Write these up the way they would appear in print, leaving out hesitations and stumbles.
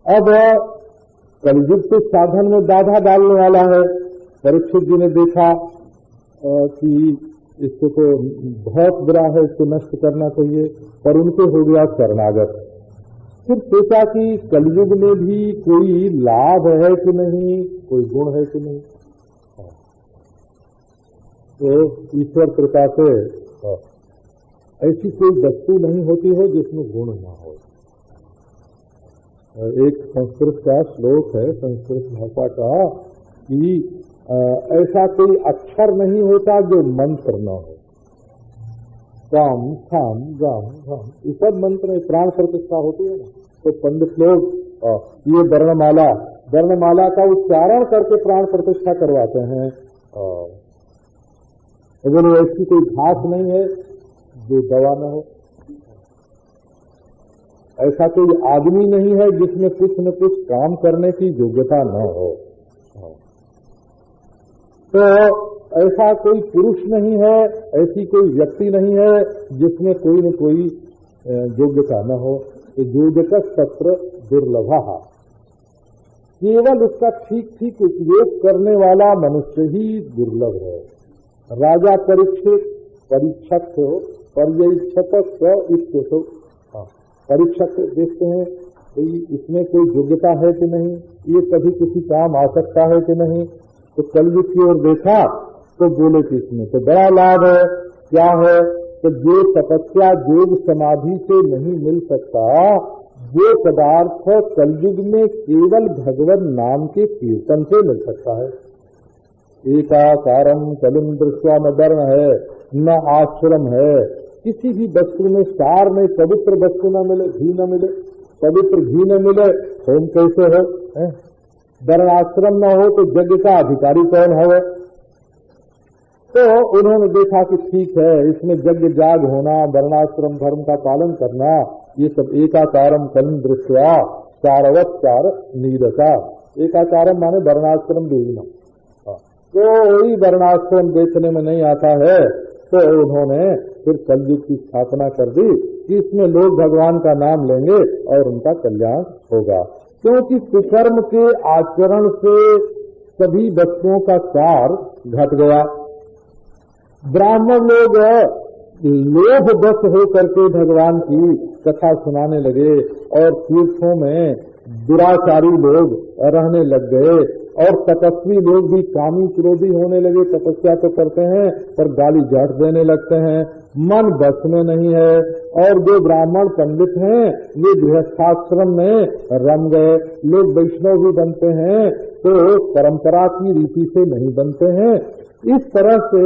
अब कलयुग के साधन में बाधा डालने वाला है। परीक्षित जी ने देखा कि इसको तो बहुत बुरा है, इसको नष्ट करना चाहिए, पर उनके हो गया शरणागत। फिर सोचा कि कलयुग में भी कोई लाभ है कि नहीं, कोई गुण है कि नहीं। तो ईश्वर कृपा से ऐसी कोई वस्तु नहीं होती है जिसमें गुण ना हो। एक संस्कृत का श्लोक है, संस्कृत भाषा का, कि ऐसा कोई अक्षर नहीं होता जो मंत्र न हो। काम खाम गाम घम ये सब मंत्र में प्राण प्रतिष्ठा होती है ना। तो पंडित लोग ये वर्णमाला का उच्चारण करके प्राण प्रतिष्ठा करवाते हैं। अगर ऐसी कोई घास नहीं है जो दवा न हो, ऐसा कोई आदमी नहीं है जिसमें कुछ न कुछ काम करने की योग्यता न हो। तो ऐसा कोई पुरुष नहीं है, ऐसी कोई व्यक्ति नहीं है जिसमें कोई न कोई योग्यता न हो। तो योग्यता सत्र दुर्लभा, केवल उसका ठीक ठीक उपयोग करने वाला मनुष्य ही दुर्लभ है। राजा परीक्षक परीक्षक देखते हैं इसमें कोई योग्यता है कि नहीं, ये कभी किसी काम आ सकता है कि नहीं। तो कलयुग की ओर देखा तो बोले कि इसमें तो बड़ा लाभ है। क्या है? तो जो तपस्या योग समाधि से नहीं मिल सकता, वो पदार्थ कलयुग में केवल भगवान नाम के कीर्तन से मिल सकता है। एकाकारम कलिम दृष्टवा न वर्ण है, न आश्रम है। किसी भी वस्तु में सार में पवित्र वस्तु न मिले, घी न मिले, पवित्र घी न मिले, होम कैसे हो? वर्णाश्रम न हो तो यज्ञ का अधिकारी कौन हो? तो उन्होंने देखा कि ठीक है, इसमें यज्ञ जाग होना, वर्णाश्रम धर्म का पालन करना, ये सब एकाकारम कलिम दृष्टवा सारवत्कार नीरता। एकाकारम माने वर्णाश्रम देना। तो वही वर्णाश्रम देखने में नहीं आता है, तो उन्होंने फिर कलयुग की स्थापना कर दी कि इसमें लोग भगवान का नाम लेंगे और उनका कल्याण होगा। क्योंकि कुकर्म के आचरण से सभी वस्तुओं का सार घट गया। ब्राह्मण लोग लोभ बस हो करके भगवान की कथा सुनाने लगे और तीर्थों में दुराचारी लोग रहने लग गए और तपस्वी लोग भी कामी क्रोधी होने लगे। तपस्या तो करते हैं पर गाली जाट देने लगते हैं, मन बस में नहीं है। और जो ब्राह्मण पंडित हैं वे गृहस्थाश्रम में रम गए। लोग वैष्णव भी बनते हैं तो परंपरा की रीति से नहीं बनते हैं। इस तरह से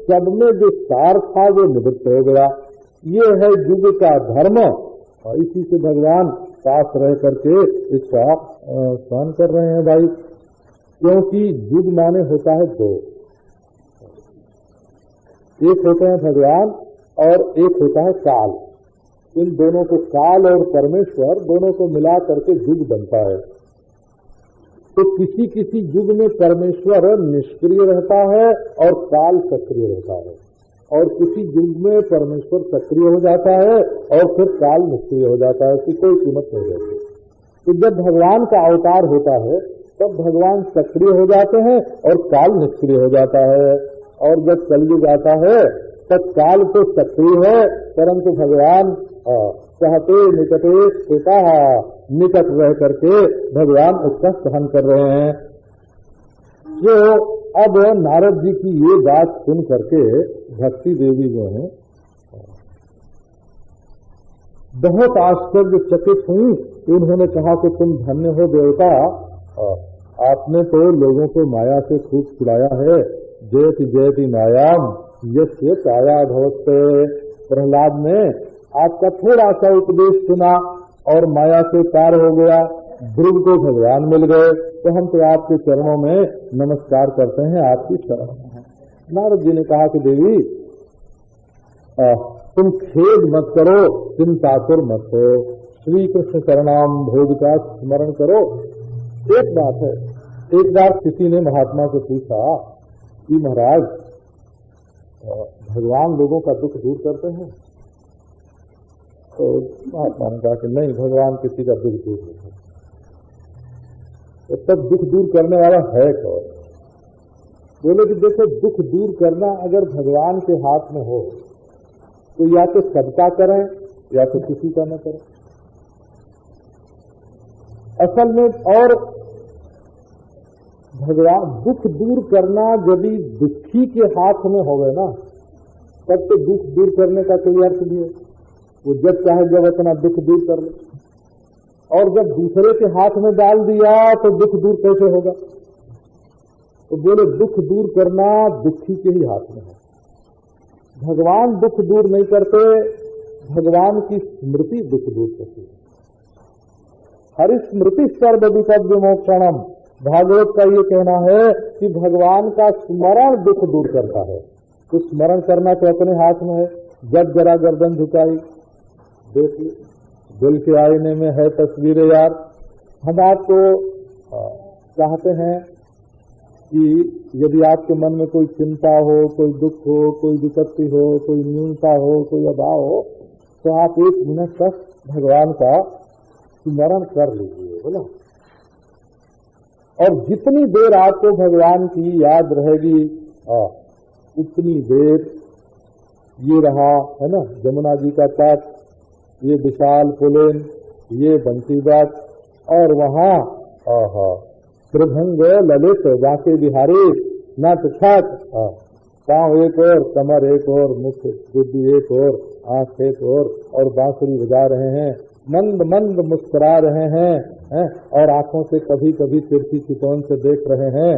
सब में जो सार था वो निवृत्त हो गया। ये है युग का धर्म और इसी से भगवान पास रह करके इसका सहन कर रहे हैं भाई। क्योंकि युग माने होता है दो, एक होते हैं भगवान और एक होता है काल। इन दोनों को, काल और परमेश्वर दोनों को मिला करके युग बनता है। तो किसी किसी युग में परमेश्वर निष्क्रिय रहता है और काल सक्रिय रहता है, और किसी युग में परमेश्वर सक्रिय हो जाता है और फिर काल निष्क्रिय हो जाता है। इसकी कोई कीमत नहीं रहती। तो जब भगवान का अवतार होता है तब भगवान सक्रिय हो जाते हैं और काल निष्क्रिय हो जाता है। और जब कलयुग आता है तब काल तो सक्रिय है परंतु भगवान सहते निकटे स्थिता, निकट रह करके भगवान उसका सहन कर रहे हैं। जो अब नारद जी की ये बात सुन करके भक्ति देवी जो है बहुत आश्चर्यचकित हुई। उन्होंने कहा कि तुम धन्य हो देवता, आपने तो लोगों को माया से खूब छुड़ाया है। जयति जयति मायाम यस्य काया भवते। प्रहलाद ने आपका थोड़ा सा उपदेश सुना और माया से पार हो गया, ध्रुव को भगवान मिल गए। तो हम तो आपके चरणों में नमस्कार करते हैं, आपकी शरण है। नारद जी ने कहा कि देवी तुम खेद मत करो, चिंतातुर मत हो, श्री कृष्ण शरणाम भोज का स्मरण करो। एक बात है, एक बार किसी ने महात्मा से पूछा कि महाराज भगवान लोगों का दुख दूर करते हैं? तो महात्मा ने कहा कि नहीं, भगवान किसी का दुख दूर नहीं करते। तो तब दुख दूर करने वाला है कौन? बोले कि देखो, दुख दूर करना अगर भगवान के हाथ में हो तो या तो सबका करें या तो किसी का न करें। असल में और भगवान दुख दूर करना यदि दुखी के हाथ में होवे ना, तब तो दुख दूर करने का कोई अर्थ नहीं है। वो जब चाहे जब अपना दुख दूर कर ले, और जब दूसरे के हाथ में डाल दिया तो दुख दूर कैसे होगा? तो बोले दुख दूर करना दुखी के ही हाथ में है। भगवान दुख दूर नहीं करते, भगवान की स्मृति दुख दूर करती है। हरिस्मृति सर्व विपद विमोक्षणम, भागवत का ये कहना है कि भगवान का स्मरण दुख दूर करता है। तो स्मरण करना तो अपने हाथ में है। जब जरा गर्दन झुकाई, देख ली, दिल के आईने में है तस्वीरें यार। हम आपको चाहते हैं कि यदि आपके मन में कोई चिंता हो, कोई दुख हो, कोई विपत्ति हो, कोई न्यूनता हो, कोई अभाव हो, तो आप 1 मिनट तक भगवान का स्मरण कर लीजिए, बोला। और जितनी देर आपको भगवान की याद रहेगी उतनी देर ये रहा है ना, जमुना जी का तट, ये विशाल पुलेन, ये बंसीघाट, और वहाँ त्रिभंग ललित बांके बिहारी नट छठ, पांव एक और, कमर एक और, मुख बुद्धि एक और, आंख एक और बांसुरी बजा रहे हैं, मंद मंद मुस्कुरा रहे हैं, और आंखों से कभी कभी तिरछी चितौन से देख रहे हैं,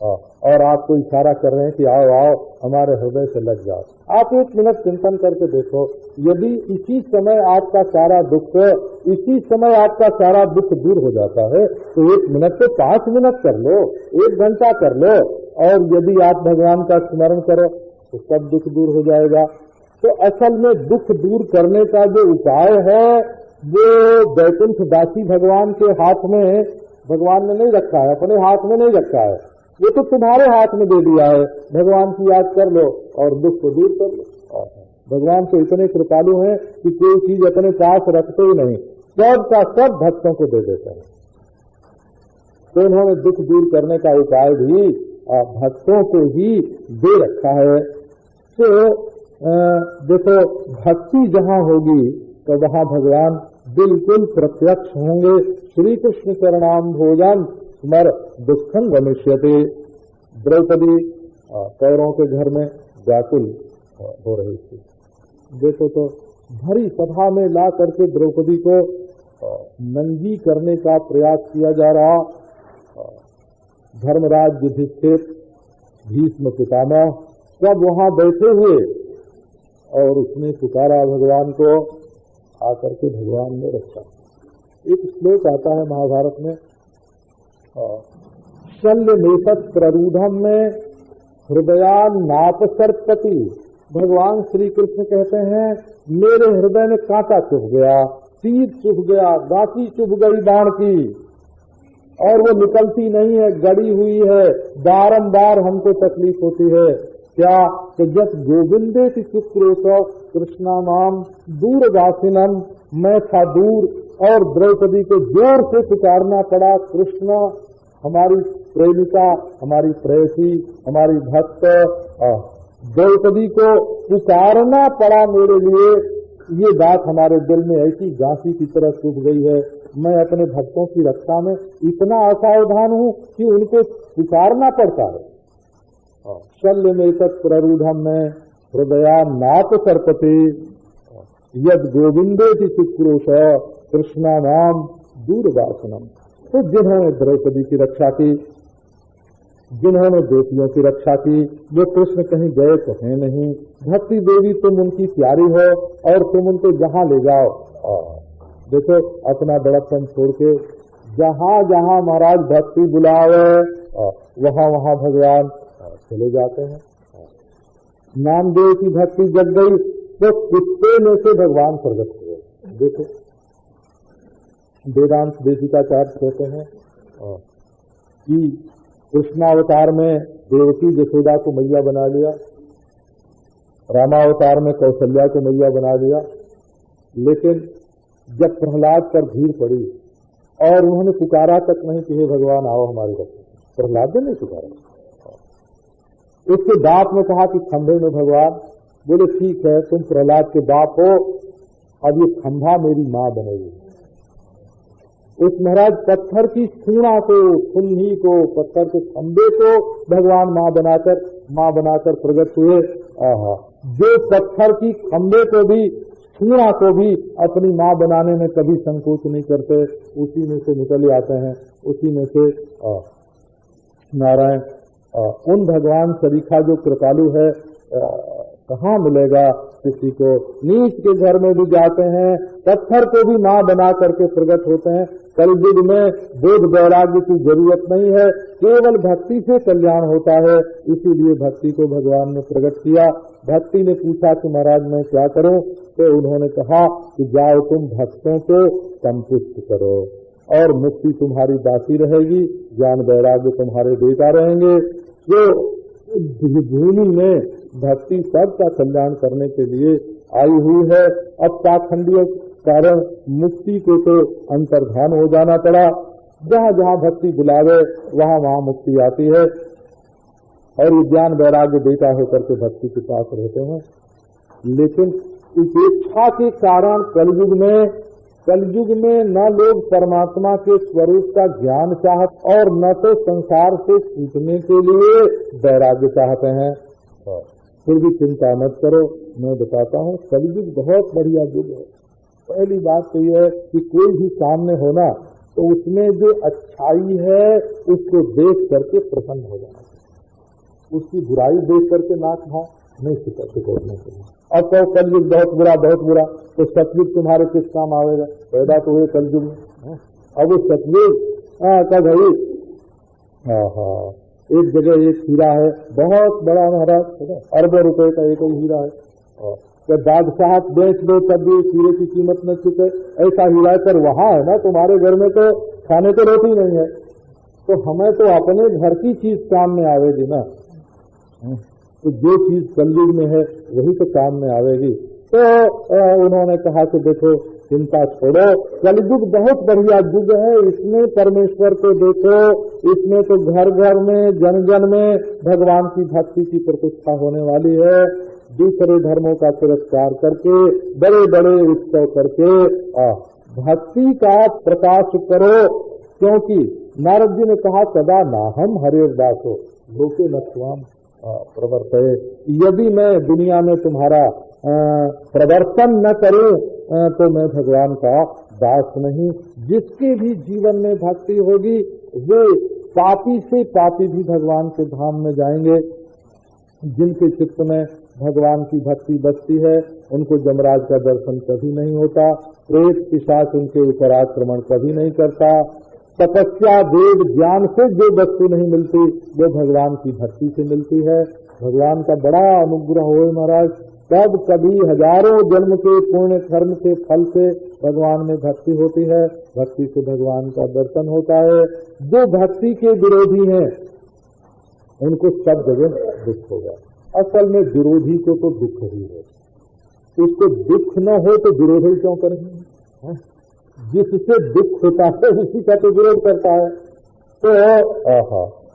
और आपको इशारा कर रहे हैं कि आओ आओ हमारे हृदय से लग जाओ। आप 1 मिनट चिंतन करके देखो, यदि इसी समय आपका सारा दुख, इसी समय आपका सारा दुख दूर हो जाता है तो 1 मिनट तो 5 मिनट कर लो, 1 घंटा कर लो, और यदि आप भगवान का स्मरण करो तो सब दुख दूर हो जाएगा। तो असल में दुख दूर करने का जो उपाय है वो वैकुंठ दासी भगवान के हाथ में, भगवान ने नहीं रखा है, अपने हाथ में नहीं रखा है, ये तो तुम्हारे हाथ में दे दिया है। भगवान की याद कर लो और दुख को दूर कर लो। भगवान तो इतने कृपालु हैं कि कोई चीज अपने पास रखते ही नहीं, सब का सब भक्तों को दे देते हैं। तो उन्होंने दुख दूर करने का उपाय भी भक्तों को ही दे रखा है। तो देखो, भक्ति जहाँ होगी तो वहाँ भगवान बिल्कुल प्रत्यक्ष होंगे। श्री कृष्ण चरणाम भोजन स्मर दुखं गमिष्यते। द्रौपदी कौरवों के घर में व्याकुल हो रही थी। देखो तो भरी सभा में ला करके द्रौपदी को नंगी करने का प्रयास किया जा रहा। धर्मराज युधिष्ठिर, भीष्म पितामह सब वहां बैठे हुए, और उसने पुकारा भगवान को, आकर के भगवान ने रखा। एक श्लोक आता है महाभारत में, शल्य नेशत प्ररूढ़म में हृदयान नाप सर्पति। भगवान श्री कृष्ण कहते हैं मेरे हृदय में कांटा चुभ गया, तीर चुभ गया, गांठी चुभ गई बाण की, और वो निकलती नहीं है, गड़ी हुई है, बारंबार हमको तकलीफ होती है। क्या तो जब गोविंदे की शुक्रोश कृष्णा नाम दूरवासिनम, मैं था दूर और द्रौपदी को जोर से पुकारना पड़ा, कृष्ण हमारी प्रेमिका, हमारी प्रेयसी, हमारी भक्त, द्रौपदी को पुकारना पड़ा मेरे लिए। ये बात हमारे दिल में ऐसी गांठी की तरह चुभ गई है। मैं अपने भक्तों की रक्षा में इतना असावधान हूँ कि उनको पुकारना पड़ता है। शल्य में प्ररूढ़म में हृदया नाप सर्पते यद गोविंदे की शुक्रोश कृष्णा नाम दूरवासनम। तो जिन्होंने द्रौपदी की रक्षा की, जिन्होंने बेटियों की रक्षा की, वो कृष्ण कहीं गए तो है नहीं। भक्ति देवी तुम उनकी प्यारी हो और तुम उनको जहाँ ले जाओ, देखो अपना बड़प्पन छोड़ के जहाँ जहाँ महाराज भक्ति बुलावे वहाँ वहाँ भगवान चले जाते हैं। नामदेव की भक्ति जग गई तो कुत्ते में से भगवान प्रकट हुए। देखो वेदांत देशिकाचार्य कहते हैं कि कृष्णावतार में देवकी यशोदा को मैया बना लिया, रामावतार में कौशल्या को मैया बना लिया, लेकिन जब प्रहलाद पर भीड़ पड़ी और उन्होंने पुकारा तक नहीं कि हे भगवान आओ हमारी रक्षा। प्रहलाद ने नहीं पुकारा। उसके बाप ने कहा कि खंभे में भगवान। बोले ठीक है, तुम प्रहलाद के बाप हो, अब ये खंभा मेरी माँ बनेगी। उस महाराज पत्थर की खूणा को, खुन्ही को, पत्थर के खंभे को भगवान माँ बनाकर प्रकट हुए। आहा, जो पत्थर की खंभे को भी, खूणा को भी अपनी माँ बनाने में कभी संकोच नहीं करते, उसी में से निकल आते हैं, उसी में से नारायण। उन भगवान सरीखा जो कृपालु है कहाँ मिलेगा किसी को। नीच के घर में भी जाते हैं, पत्थर को भी माँ बना करके प्रकट होते हैं। कलयुग में बोध वैराग्य की जरूरत नहीं है, केवल भक्ति से कल्याण होता है। इसीलिए भक्ति को भगवान ने प्रकट किया। भक्ति ने पूछा कि महाराज मैं क्या करूं, तो उन्होंने कहा कि जाओ तुम भक्तों को संतुष्ट करो और मुक्ति तुम्हारी बाकी रहेगी, ज्ञान वैराग्य तुम्हारे देता रहेंगे। जो भूमि में भक्ति सबका कल्याण करने के लिए आई हुई है, अब पाखंडियों कारण मुक्ति को तो अंतर्धान हो जाना पड़ा। जहाँ जहाँ भक्ति बुलावे वहाँ वहाँ मुक्ति आती है और ये ज्ञान वैराग्य देता होकर के भक्ति के पास रहते हैं। लेकिन उपेक्षा के कारण कलयुग में न लोग परमात्मा के स्वरूप का ज्ञान चाहते और न तो संसार से छूटने के लिए वैराग्य चाहते हैं। फिर भी चिंता मत करो, मैं बताता हूँ, कलयुग बहुत बढ़िया युग है। पहली बात तो यह है कि कोई भी सामने होना तो उसमें जो अच्छाई है उसको देख करके प्रसन्न हो जाना चाहिए, उसकी बुराई देख करके नाक भाव नहीं सिकोड़ने चाहिए। अब तो कलयुग बहुत बुरा, तो सतयुग तुम्हारे किस काम आवेगा? पैदा तो हुए कलयुग में। अब वो सतयुग का भाई, एक जगह एक हीरा है बहुत बड़ा महाराज, अरबों रुपए का एक हीरा है, तो बादशाह बेच दो तब भी हीरे की कीमत न चुके, ऐसा हीरा कर वहाँ है ना। तुम्हारे घर में तो खाने को रोटी नहीं है, तो हमें तो अपने घर की चीज काम में आवेगी ना। तो जो चीज कलयुग में है वही तो काम में आवेगी। तो उन्होंने कहा कि देखो चिंता छोड़ो, कलयुग बहुत बढ़िया युग है, इसमें परमेश्वर को देखो, इसमें तो घर घर में जन जन में भगवान की भक्ति की प्रतिष्ठा होने वाली है। दूसरे धर्मों का तिरस्कार करके, बड़े बड़े उत्सव करके भक्ति का प्रकाश करो। क्योंकि नारद जी ने कहा सदा नाहम हरेर दासो लोके न स्वाम प्रवर्तये। यदि मैं दुनिया में तुम्हारा प्रवर्तन न करूं तो मैं भगवान का दास नहीं। जिसके भी जीवन में भक्ति होगी वे पापी से पापी भी भगवान के धाम में जाएंगे। जिनके चित्त में भगवान की भक्ति बसती है उनको यमराज का दर्शन कभी नहीं होता, प्रेत पिशाच उनके ऊपर आक्रमण कभी नहीं करता। तपस्या वेद ज्ञान से जो वस्तु नहीं मिलती वो भगवान की भक्ति से मिलती है। भगवान का बड़ा अनुग्रह हो महाराज, तब कभी हजारों जन्म के पुण्य कर्म के फल से भगवान में भक्ति होती है, भक्ति से भगवान का दर्शन होता है। जो भक्ति के विरोधी हैं उनको सब जगह दुख होगा। असल में विरोधी को तो दुख ही है, उसको दुख न हो तो विरोध ही क्यों करेंगे? जिससे दुख होता है उसी का तो विरोध करता है। तो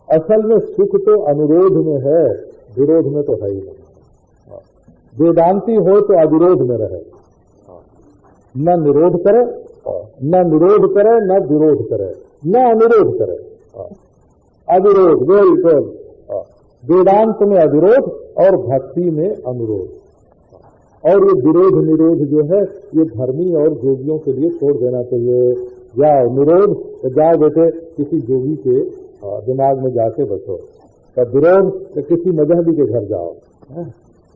असल में सुख तो अनुरोध में है, विरोध में तो है ही नहीं। वेदांती हो तो अविरोध में रहे, न निरोध करे, न निरोध करे, न विरोध करे, न अनुरोध करे, अविरोध। बिल्कुल वेदांत में अविरोध और भक्ति में अनुरोध। और ये विरोध निरोध जो है ये धर्मी और जोगियों के लिए छोड़ देना चाहिए। जाओ निरोध तो जाओ बेटे किसी जोगी के दिमाग में जाके बसो, तो विरोध तो किसी मजहबी के घर जाओ।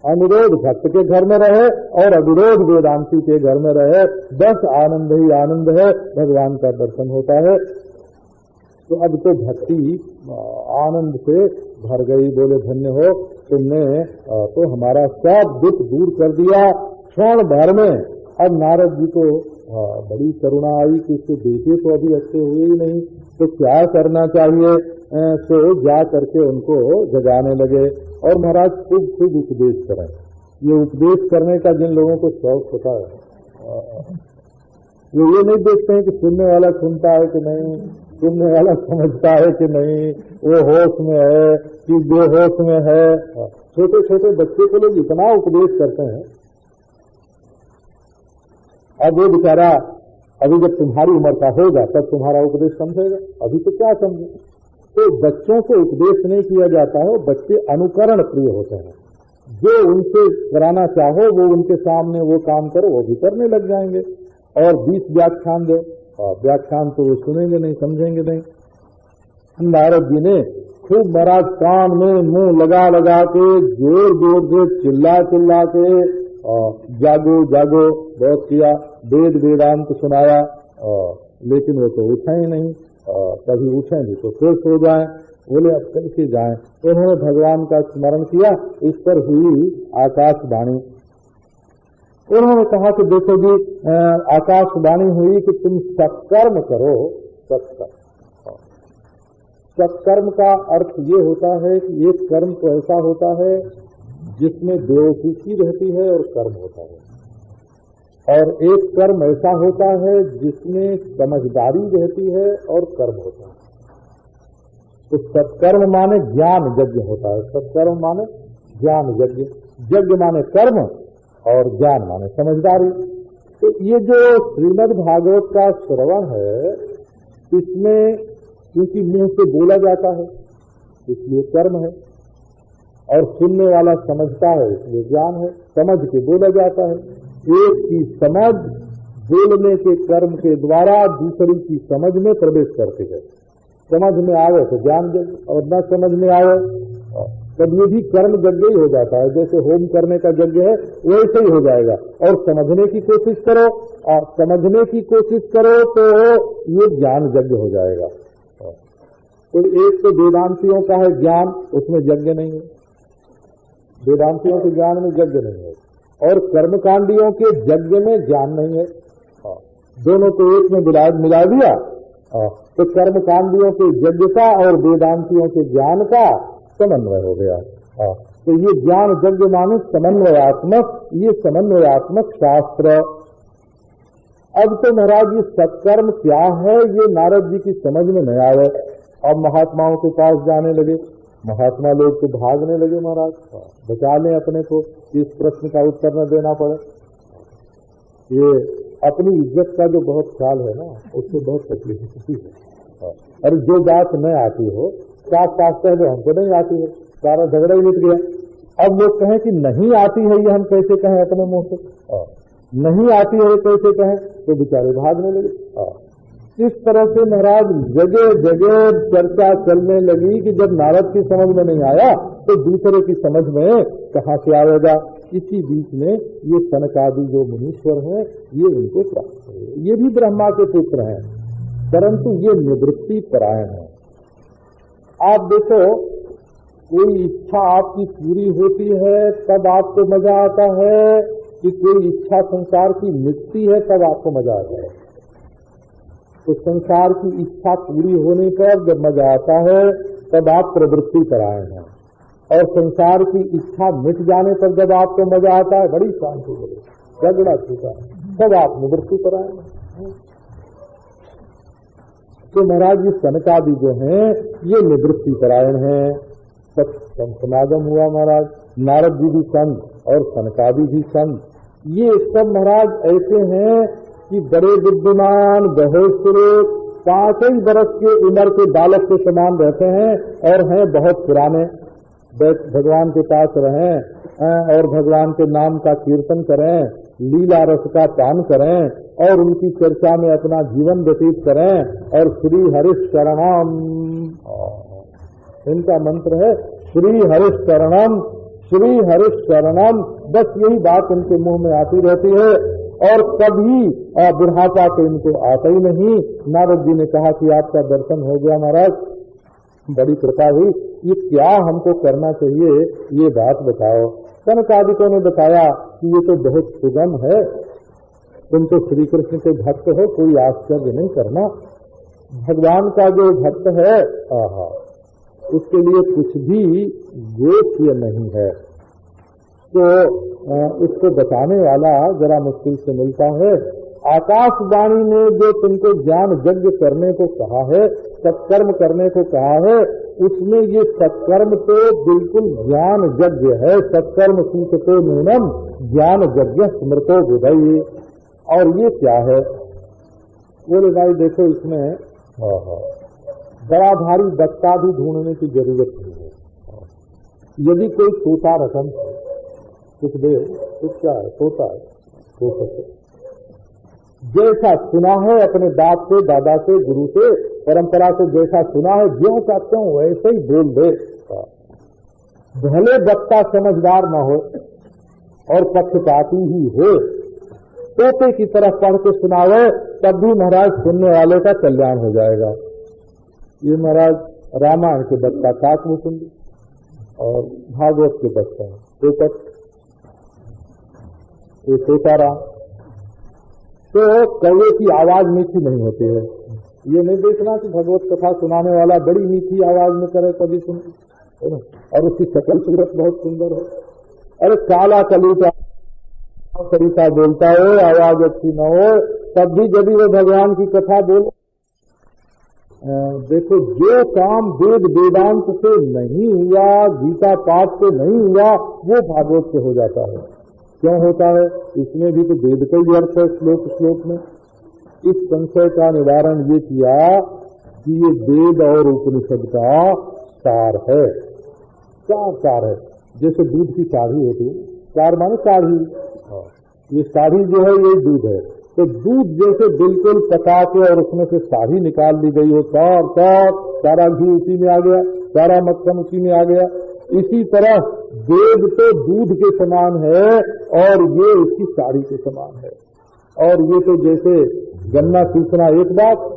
अनुरोध भक्त के घर में रहे और अविरोध वेदांती के घर में रहे, बस आनंद ही आनंद है, भगवान का दर्शन होता है। तो अब तो भक्ति आनंद से भर गई। बोले धन्य हो तुमने तो हमारा सब दुख दूर कर दिया क्षण भर में। अब नारद जी को बड़ी करुणा आई कि इसके बेटे तो अभी अच्छे हुए ही नहीं, तो क्या करना चाहिए। तो जा करके उनको जगाने लगे और महाराज खूब खूब उपदेश करें। ये उपदेश करने का जिन लोगों को शौक होता है वो ये नहीं देखते हैं कि सुनने वाला सुनता है कि नहीं, सुनने वाला समझता है कि नहीं, वो होश में है कि बेहोश में है। छोटे छोटे बच्चे को लोग इतना उपदेश करते हैं, अब वो बेचारा अभी जब तुम्हारी उम्र का होगा तब तुम्हारा उपदेश समझेगा, अभी तो क्या समझे। तो बच्चों को उपदेश नहीं किया जाता है, बच्चे अनुकरण प्रिय होते हैं। जो उनसे कराना चाहो वो उनके सामने वो काम करो, वो भी करने लग जाएंगे। और 20 व्याख्यान दो, व्याख्यान तो वो सुनेंगे नहीं, समझेंगे नहीं। नारद जी ने खूब महाराज कान में मुंह लगा लगा के जोर जोर से चिल्ला चिल्ला के जागो जागो बहुत किया, वेद वेदांत सुनाया, लेकिन वो तो उठे ही नहीं। कभी उठे भी तो फिर सो जाए, बोले अब कैसे जाएं। तो उन्होंने भगवान का स्मरण किया, इस पर हुई आकाशवाणी। उन्होंने कहा कि देखो जी, आकाशवाणी हुई कि तुम सत्कर्म करो। सत्कर्म, सत्कर्म का अर्थ ये होता है कि एक कर्म तो ऐसा होता है जिसमें बेवकूफी रहती है और कर्म होता है, और एक कर्म ऐसा होता है जिसमें समझदारी रहती है और कर्म होता है। तो सत्कर्म माने ज्ञान यज्ञ होता है, सत्कर्म माने ज्ञान यज्ञ, यज्ञ माने कर्म और ज्ञान माने समझदारी। तो ये जो श्रीमद् भागवत का श्रवण है, इसमें क्योंकि मुंह से बोला जाता है इसलिए कर्म है, और सुनने वाला समझता है इसलिए ज्ञान है। समझ के बोला जाता है, एक की समझ बोलने के कर्म के द्वारा दूसरी की समझ में प्रवेश करती है। समझ में आवे तो ज्ञान यज्ञ, और न समझ में आवे तब ये भी कर्म यज्ञ ही हो जाता है। जैसे होम करने का यज्ञ है वैसे ही हो जाएगा। और समझने की कोशिश करो, समझने की कोशिश करो तो ये ज्ञान यज्ञ हो जाएगा। तो एक तो वेदांतियों का है ज्ञान, उसमें यज्ञ नहीं है, वेदांतियों के ज्ञान में यज्ञ नहीं है, और कर्मकांडियों के यज्ञ में ज्ञान नहीं है। दोनों को एक में मिला दिया, तो कर्मकांडियों के यज्ञ का और वेदांतियों के ज्ञान का समन्वय हो गया। तो ये ज्ञान यज्ञ माने समन्वयात्मक, ये समन्वयात्मक शास्त्र। अब तो महाराज ये सत्कर्म क्या है ये नारद जी की समझ में नहीं आवे। अब महात्माओं के पास जाने लगे, महात्मा लोग तो भागने लगे, महाराज बचा लें अपने को, इस प्रश्न का उत्तर न देना पड़े। ये अपनी इज्जत का जो बहुत ख्याल है ना, उससे बहुत तकलीफ होती है। अरे जो बात न आती हो साफ साफ कह दो हमको नहीं आती है, सारा झगड़ा ही मिट गया। अब लोग कहें कि नहीं आती है, ये हम कैसे कहें अपने मुंह से, नहीं आती है कैसे कहें, तो बेचारे भागने लगे। इस तरह से महाराज जगह जगह चर्चा चलने लगी कि जब नारद की समझ में नहीं आया तो दूसरे की समझ में कहाँ से आएगा। इसी बीच में ये सनकादि जो मुनीश्वर हैं ये इनको प्राप्त हुए। ये भी ब्रह्मा के पुत्र हैं, परंतु ये निवृत्ति परायण है। आप देखो, कोई इच्छा आपकी पूरी होती है तब आपको मजा आता है, कि कोई इच्छा संसार की मिटती है तब आपको मजा आता है। तो संसार की इच्छा पूरी होने पर जब मजा आता है तब आप प्रवृत्ति परायण हैं, और संसार की इच्छा मिट जाने पर जब आपको मजा आता है, बड़ी शांति हो गई, झगड़ा छूटा, तब आप निवृत्ति परायण हैं। तो महाराज ये सनकादि जो हैं ये निवृत्ति परायण हैं। सब समागम हुआ महाराज, नारद जी भी संत और सनकादि भी संत। ये सब महाराज ऐसे हैं कि बड़े बुद्धिमान, बहुत 5 बरस के उम्र के बालक के समान रहते हैं, और हैं बहुत पुराने। भगवान के पास रहें और भगवान के नाम का कीर्तन करें, लीला रस का पान करें, और उनकी चर्चा में अपना जीवन व्यतीत करें, और श्री हरिश शरणम, इनका मंत्र है श्री हरिश शरणम, श्री हरिश शरणम। बस यही बात उनके मुंह में आती रहती है, और कभी बुढ़ापा तो इनको आता ही नहीं। नारद जी ने कहा कि आपका दर्शन हो गया महाराज, बड़ी कृपा हुई, ये क्या हमको करना चाहिए ये बात बताओ। सनकादिकों ने बताया कि ये तो बहुत सुगम है, तुम तो श्री कृष्ण के भक्त हो, कोई आश्चर्य नहीं करना। भगवान का जो भक्त है उसके लिए कुछ भी गोप्य नहीं है, तो उसको बताने वाला जरा मुश्किल से मिलता है। आकाशवाणी ने जो तुमको ज्ञान यज्ञ करने को कहा है, सत्कर्म करने को कहा है, उसमें ये सत्कर्म तो बिल्कुल ज्ञान यज्ञ है। सत्कर्म सूचतो नूनम ज्ञान यज्ञ स्मृतो बुधई। और ये क्या है? बोले भाई देखो, इसमें बड़ा भारी वक्ता भी ढूंढने की जरूरत नहीं है। यदि कोई तोता रकम कुछ दे, कुछ क्या है, तोता है, तो सकते जैसा सुना है अपने बाप से, दादा से, गुरु से, परंपरा से जैसा सुना है, जो चाहते हो वैसे ही बोल दे। भले वक्ता समझदार न हो और पक्षपाती ही हो, तोते की तरह पढ़ के सुनावे, तब भी महाराज सुनने वाले का कल्याण हो जाएगा। ये महाराज रामायण के वक्ता काकमुकुंद और भागवत के वक्ता पोपट, ये तोताराम। तो कौवे की आवाज मीठी नहीं होती है। ये नहीं देखना कि भगवत कथा सुनाने वाला बड़ी मीठी आवाज में करे तभी सुन, और उसकी शक्ल सूरत बहुत सुंदर हो। अरे काला कलूटा तरीका बोलता हो, आवाज अच्छी न हो, तब भी यदि वो भगवान की कथा बोले। देखो, जो काम वेद वेदांत से नहीं हुआ, गीता पाठ से नहीं हुआ, वो भागवत से हो जाता है। क्यों होता है? इसमें भी तो वेद का ही अर्थ है। श्लोक में इस संशय का निवारण ये किया कि ये वेद और उपनिषद का सार है। क्या सार है? जैसे दूध की साढ़ी होती है, सार माने साढ़ी, ये साढ़ी जो है ये दूध है। तो दूध जैसे बिल्कुल पका के और उसमें से साढ़ी निकाल ली गई हो, सारा घी उसी में आ गया, सारा मक्खन उसी में आ गया। इसी तरह वेद तो दूध के समान है और ये उसकी साड़ी के समान है। और ये तो जैसे गन्ना चूसना एक बात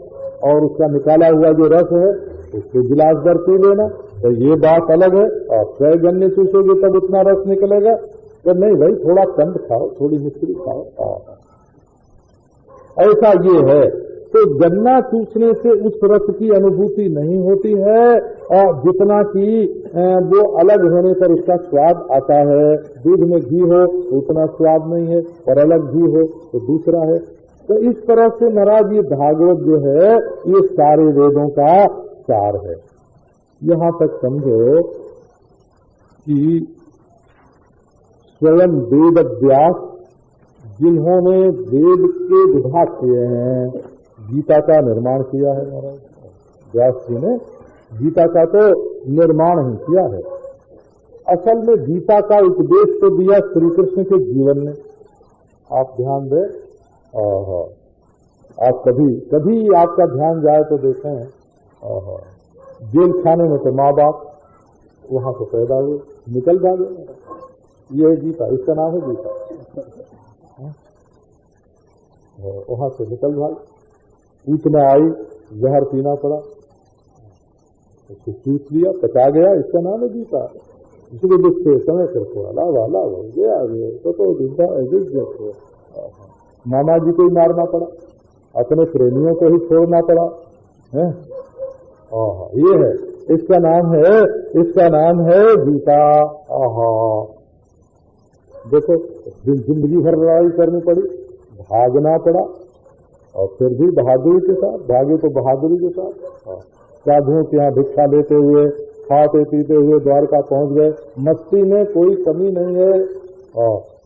और उसका निकाला हुआ जो रस है उसको गिलास भर पी लेना, तो ये बात अलग है। और 6 गन्ने चूसोगे तब उतना रस निकलेगा? तो नहीं भाई, थोड़ा कंद खाओ, थोड़ी मिश्री खाओ, ऐसा ये है। तो गन्ना चूसने से उस रस की अनुभूति नहीं होती है, और जितना कि वो अलग होने पर उसका स्वाद आता है। दूध में घी हो तो उतना स्वाद नहीं है, और अलग घी हो तो दूसरा है। तो इस तरह से महाराज ये भागवत जो है ये सारे वेदों का सार है। यहाँ तक समझो कि स्वयं वेद व्यास, जिन्होंने वेद के विभाग किए हैं, गीता का निर्माण किया है। महाराज व्यास जी ने गीता का तो निर्माण ही किया है। असल में गीता का उपदेश तो दिया श्री कृष्ण के जीवन ने। आप ध्यान दें, आप कभी आपका ध्यान जाए तो देखें, जेल खाने में तो माँ बाप, वहां से पैदा हुए, निकल जाए, ये है गीता, इसका नाम है गीता। वहां से निकल भाई, पूछना आई, जहर पीना पड़ा, उसको चूस लिया, पचा गया, इसका नाम है गीता। इसलिए देखते समय करते वाला गया तो मामा जी को ही मारना पड़ा, अपने प्रेमियों को ही छोड़ना पड़ा है। ये है, इसका नाम है गीता। देखो, जिंदगी भर लड़ाई करनी पड़ी, भागना पड़ा, और फिर भी बहादुरी के साथ भागे, तो बहादुरी के साथ साधुओं के यहाँ भिक्षा लेते हुए, खाते पीते हुए द्वारका पहुंच गए। मस्ती में कोई कमी नहीं है।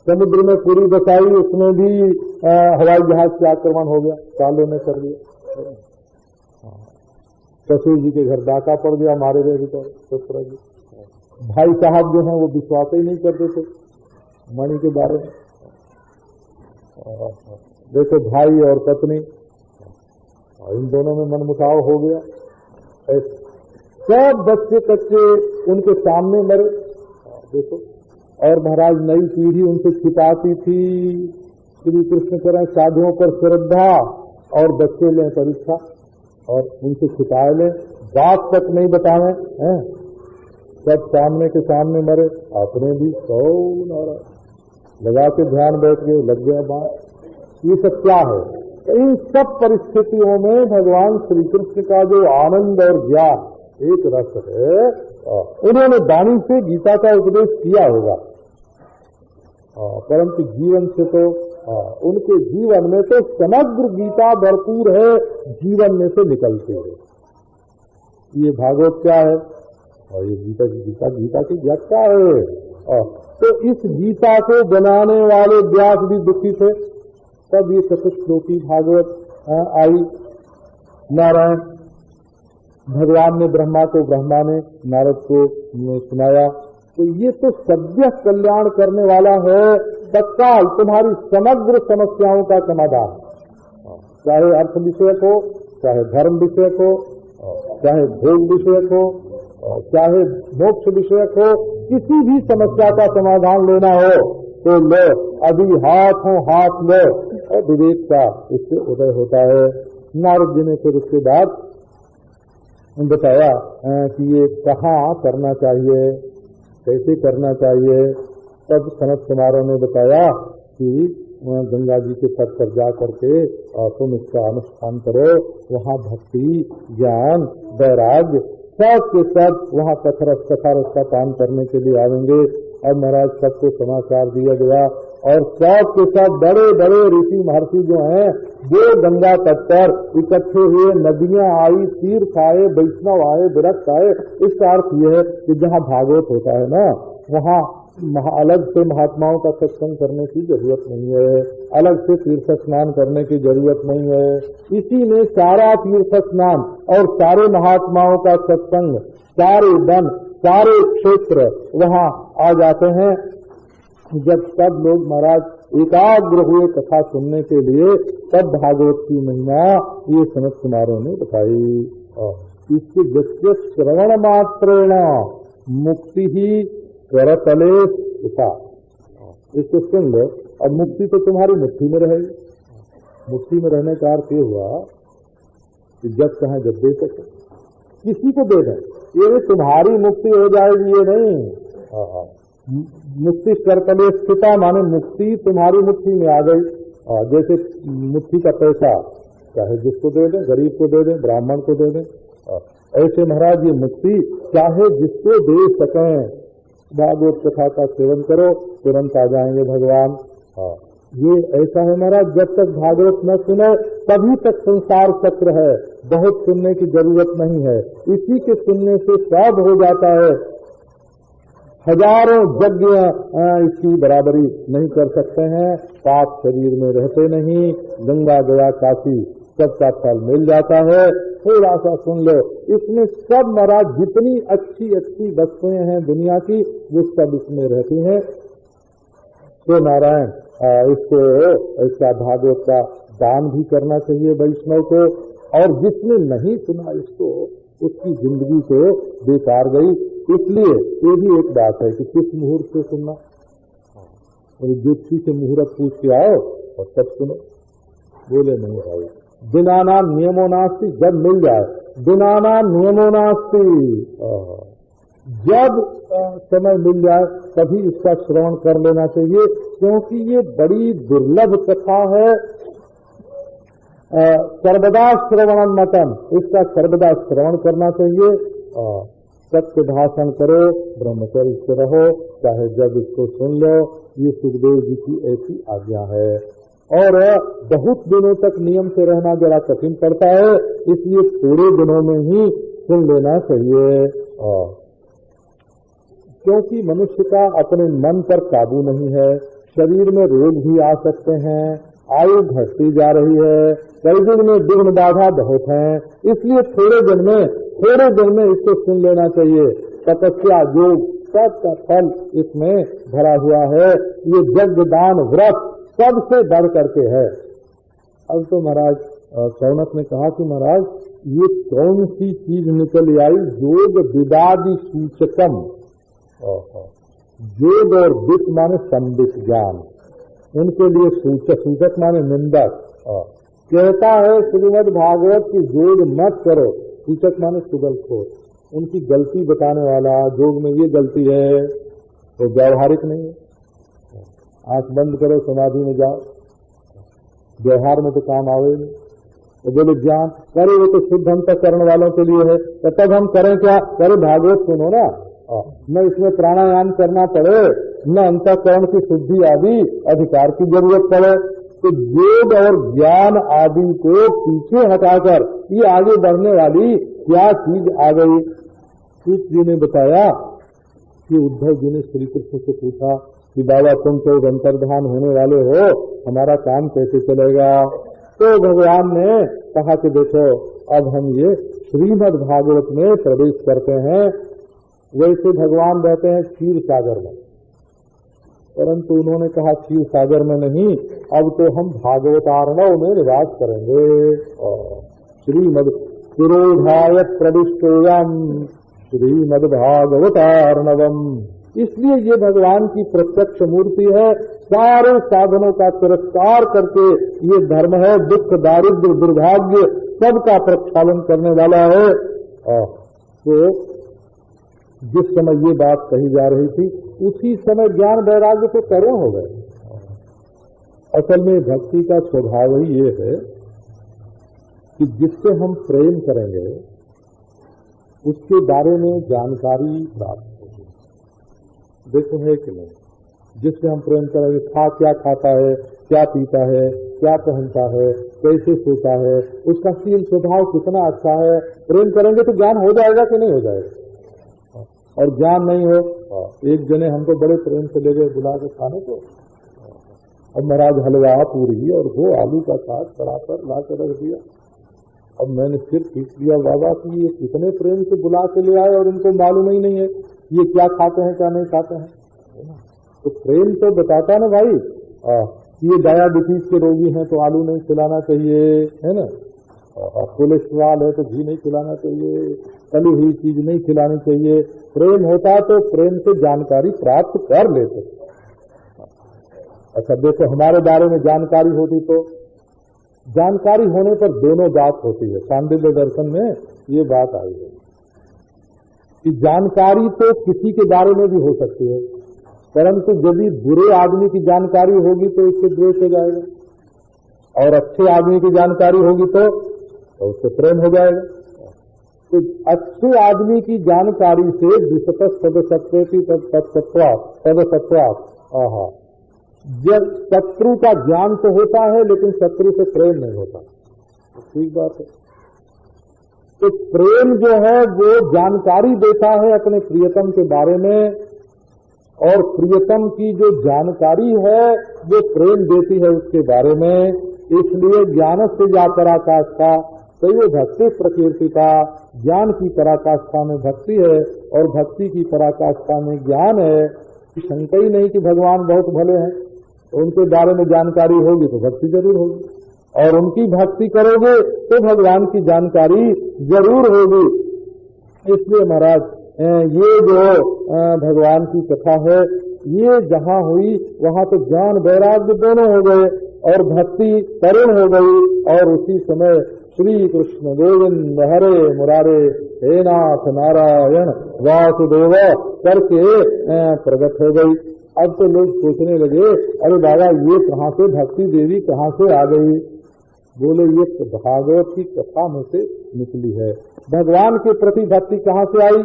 समुद्र में पूरी बसाई, उसमें भी हवाई जहाज से आक्रमण हो गया, कालों ने कर दिया। ससुर जी के घर डाका पड़ गया, मारे गए भी। ससुरा जी भाई साहब जो हैं वो विश्वास ही नहीं करते थे मणि के बारे में। देखो, भाई और पत्नी, इन दोनों में मनमुटाव हो गया। सब बच्चे कच्चे उनके सामने मरे। देखो, और महाराज नई पीढ़ी उनसे छिपाती थी। श्री कृष्ण करें साधुओं पर श्रद्धा, और बच्चे लें परीक्षा और उनसे छिपाए लें, बात तक नहीं बतावे हैं। सब सामने के सामने मरे, आपने भी कौन और लगा के ध्यान बैठ गए, लग गया बात। ये सब क्या है? इन सब परिस्थितियों में भगवान श्री कृष्ण का जो आनंद और ज्ञान एक रस है, उन्होंने वाणी से गीता का उपदेश किया होगा, परंतु जीवन से तो उनके जीवन में तो समग्र गीता भरपूर है, जीवन में से निकलते है। ये भागवत क्या है और ये गीता की व्याख्या है। तो इस गीता को बनाने वाले व्यास भी दुखी थे, तब ये चतुश्लोकी भागवत आई। नारायण भगवान ने ब्रह्मा को, ब्रह्मा ने नारद को सुनाया। तो ये तो सद्य कल्याण करने वाला है, तत्काल तुम्हारी समग्र समस्याओं का समाधान, चाहे अर्थ विषयक हो, चाहे धर्म विषयक हो, चाहे भोग विषयक हो, चाहे मोक्ष विषयक हो, किसी भी समस्या का समाधान लेना हो तो लो, अभी हाथ लो, और विवेक का इससे उदय होता है। नारद जी ने फिर उसके बाद बताया कि ये कहाँ करना चाहिए, कैसे करना चाहिए। तब सनत कुमारों ने बताया कि गंगा जी के तट पर जा करके तुम इसका अनुष्ठान करो, वहाँ भक्ति, ज्ञान, वैराग्य सब के सब वहाँ कथा रस का पान करने के लिए आएंगे। और महाराज सबको समाचार दिया गया और सब के सब बड़े बड़े ऋषि महर्षि जो हैं वो गंगा तट पर इकट्ठे हुए। नदियां आई, तीर्थ आए, वैष्णव आए, विरक्त आए। इसका अर्थ यह है कि जहाँ भागवत होता है ना, वहाँ अलग से महात्माओं का सत्संग करने की जरूरत नहीं है, अलग से तीर्थ स्नान करने की जरूरत नहीं है। इसी में सारा तीर्थ स्नान और सारे महात्माओं का सत्संग, सारे वन, सारे क्षेत्र वहाँ आ जाते हैं। जब सब लोग महाराज एकाग्र हुए कथा सुनने के लिए, तब भागवत की महिमा ये सनत कुमारों ने बताई। इसके जस्य श्रवण मात्रेण मुक्ति ही करतले उठा। इसको सुन लो, अब मुक्ति तो तुम्हारी मुट्ठी में रहेगी। मुक्ति में रहने का अर्थ ये हुआ कि जब चाहे जब दे सके, किसी को दे दें, ये तुम्हारी मुक्ति हो जाएगी ये नहीं। मुक्ति करतले स्थिता माने मुक्ति तुम्हारी मुट्ठी में आ गई। जैसे मुट्ठी का पैसा चाहे जिसको दे दें, गरीब को दे दें, ब्राह्मण को दे दें, ऐसे महाराज ये मुक्ति चाहे जिसको दे सकें। भागवत कथा का सेवन करो, तुरंत आ जाएंगे भगवान। ये ऐसा है महाराज, जब तक भागवत न सुने तभी तक संसार चक्र है, बहुत सुनने की जरूरत नहीं है। इसी के सुनने से सब हो जाता है। हजारों यज्ञ इसकी बराबरी नहीं कर सकते हैं, पाप शरीर में रहते नहीं। गंगा गया काशी सबका फल मिल जाता है। थोड़ा सा सुन लो, इसमें सब महाराज जितनी अच्छी अच्छी वस्तुएं हैं दुनिया की, वो सब इसमें रहती हैं। तो नारायण इसको इसका भागवत का दान भी करना चाहिए वैष्णव को। और जिसने नहीं सुना इसको, उसकी जिंदगी तो बेकार गई। इसलिए ये भी एक बात है कि किस मुहूर्त से सुनना। और ज्योतिषी से मुहूर्त पूछ के आओ और तब सुनो। बोले नहीं भाई, दिनाना नियमो नास्ति, जब मिल जाए। दिनाना नियमो नास्ति, जब समय मिल जाए तभी इसका श्रवण कर लेना चाहिए, क्योंकि ये बड़ी दुर्लभ कथा है। सर्वदा श्रवणम मतम, इसका सर्वदा श्रवण करना चाहिए। सत्य भाषण करो, ब्रह्मचर्य से रहो, चाहे जब इसको सुन लो। ये सुखदेव जी की ऐसी आज्ञा है। और बहुत दिनों तक नियम से रहना जरा कठिन पड़ता है, इसलिए थोड़े दिनों में ही सुन लेना चाहिए। क्योंकि मनुष्य का अपने मन पर काबू नहीं है, शरीर में रोग भी आ सकते हैं, आयु घटती जा रही है, कलयुग में विघ्न बाधा बहुत है। इसलिए थोड़े दिन में इसको सुन लेना चाहिए। तपस्या, योग सबका फल इसमें भरा हुआ है। ये यज्ञ, दान, व्रत सबसे बढ़ करके है। अब तो महाराज सौनक ने कहा कि महाराज ये कौन सी चीज निकल आई, योग विदादि सूचकम। योग और वित्त माने संबित ज्ञान, उनके लिए सूचक माने निंदक। कहता है श्रीमद् भागवत की योग मत करो, सूचक माने चुगलखोर, उनकी गलती बताने वाला। योग में ये गलती है तो व्यवहारिक नहीं है। आंख बंद करो, समाधि में जाओ, व्यवहार में तो काम आवे नहीं। तो बोले ज्ञान करे, वो तो शुद्ध अंतःकरण वालों के लिए है। तो तब हम करें क्या? करे भागवत सुनो ना, न इसमें प्राणायाम करना पड़े, न अंतःकरण की शुद्धि आदि अधिकार की जरूरत पड़े। तो योग और ज्ञान आदि को पीछे हटाकर ये आगे बढ़ने वाली क्या चीज आ गई? सूत जी ने बताया कि उद्धव जी ने श्री कृष्ण से पूछा कि बाबा तुम तो अंतर्धान होने वाले हो, हमारा काम कैसे चलेगा? तो भगवान ने कहा कि देखो अब हम ये श्रीमद् भागवत में प्रवेश करते हैं। वैसे भगवान रहते हैं क्षीर सागर में, परंतु उन्होंने कहा क्षीर सागर में नहीं, अब तो हम भागवतार्णव में निवास करेंगे। श्रीमद् पुरोधाय प्रविष्टोयम श्रीमद् भागवतार्णवम। इसलिए ये भगवान की प्रत्यक्ष मूर्ति है। सारे साधनों का तिरस्कार करके ये धर्म है, दुख दारिद्र्य दुर्भाग्य सबका प्रक्षालन करने वाला है। तो जिस समय ये बात कही जा रही थी उसी समय ज्ञान वैराग्य तो करोड़ हो गए। असल में भक्ति का स्वभाव ही ये है कि जिससे हम प्रेम करेंगे उसके बारे में जानकारी प्राप्त होगी। देखो है कि नहीं, जिससे हम प्रेम करेंगे, क्या खाता है, क्या पीता है, क्या पहनता है, कैसे सोता है, उसका शील स्वभाव कितना अच्छा है, प्रेम करेंगे तो ज्ञान हो जाएगा कि नहीं हो जाएगा? और ज्ञान नहीं हो, एक जने हमको बड़े प्रेम से ले गए बुला के खाने को, अब महाराज हलवा पूरी और वो आलू का साग कराकर ला कर रख दिया। अब मैंने फिर पूछ लिया बाबा कि ये कितने प्रेम से बुला के ले आए और इनको मालूम ही नहीं है ये क्या खाते हैं क्या नहीं खाते हैं। तो प्रेम तो बताता ना भाई, ये डायबिटीज के रोगी हैं तो आलू नहीं खिलाना चाहिए, है ना, कोलेस्ट्रॉल है तो घी नहीं खिलाना चाहिए, तली हुई चीज नहीं खिलानी चाहिए। प्रेम होता तो प्रेम से जानकारी प्राप्त कर लेते। अच्छा देखो, हमारे बारे में जानकारी होती तो जानकारी होने पर दोनों बात होती है। सांडिल्य दर्शन में ये बात आई है कि जानकारी तो किसी के बारे में भी हो सकती है, परंतु यदि बुरे आदमी की जानकारी होगी तो उससे द्वेष हो जाएगा, और अच्छे आदमी की जानकारी होगी तो उससे प्रेम हो जाएगा। तो अच्छे आदमी की जानकारी से विशत सदसत्वेति तदसत्वात्, जब शत्रु का ज्ञान तो होता है लेकिन शत्रु से प्रेम नहीं होता, ठीक बात है। तो प्रेम जो है वो जानकारी देता है अपने प्रियतम के बारे में, और प्रियतम की जो जानकारी है वो प्रेम देती है उसके बारे में। इसलिए ज्ञान से या पराकाष्ठा तो ये भक्ति प्रकीर्तिता, ज्ञान की पराकाष्ठा में भक्ति है और भक्ति की पराकाष्ठा में ज्ञान है। शंका ही नहीं कि भगवान बहुत भले हैं, तो उनके बारे में जानकारी होगी तो भक्ति जरूर होगी, और उनकी भक्ति करोगे तो भगवान की जानकारी जरूर होगी। इसलिए महाराज ये जो भगवान की कथा है ये जहाँ हुई वहाँ तो ज्ञान वैराग्य दोनों हो गए और भक्ति तरुण हो गई, और उसी समय श्री कृष्ण गोविंद हरे मुरारे हे नाथ नारायण वासुदेव करके प्रकट हो गई। अब तो लोग सोचने लगे अरे बाबा ये कहाँ से भक्ति देवी कहाँ से आ गई? बोले ये भागवत की कथा में से निकली है। भगवान के प्रति भक्ति कहाँ से आई?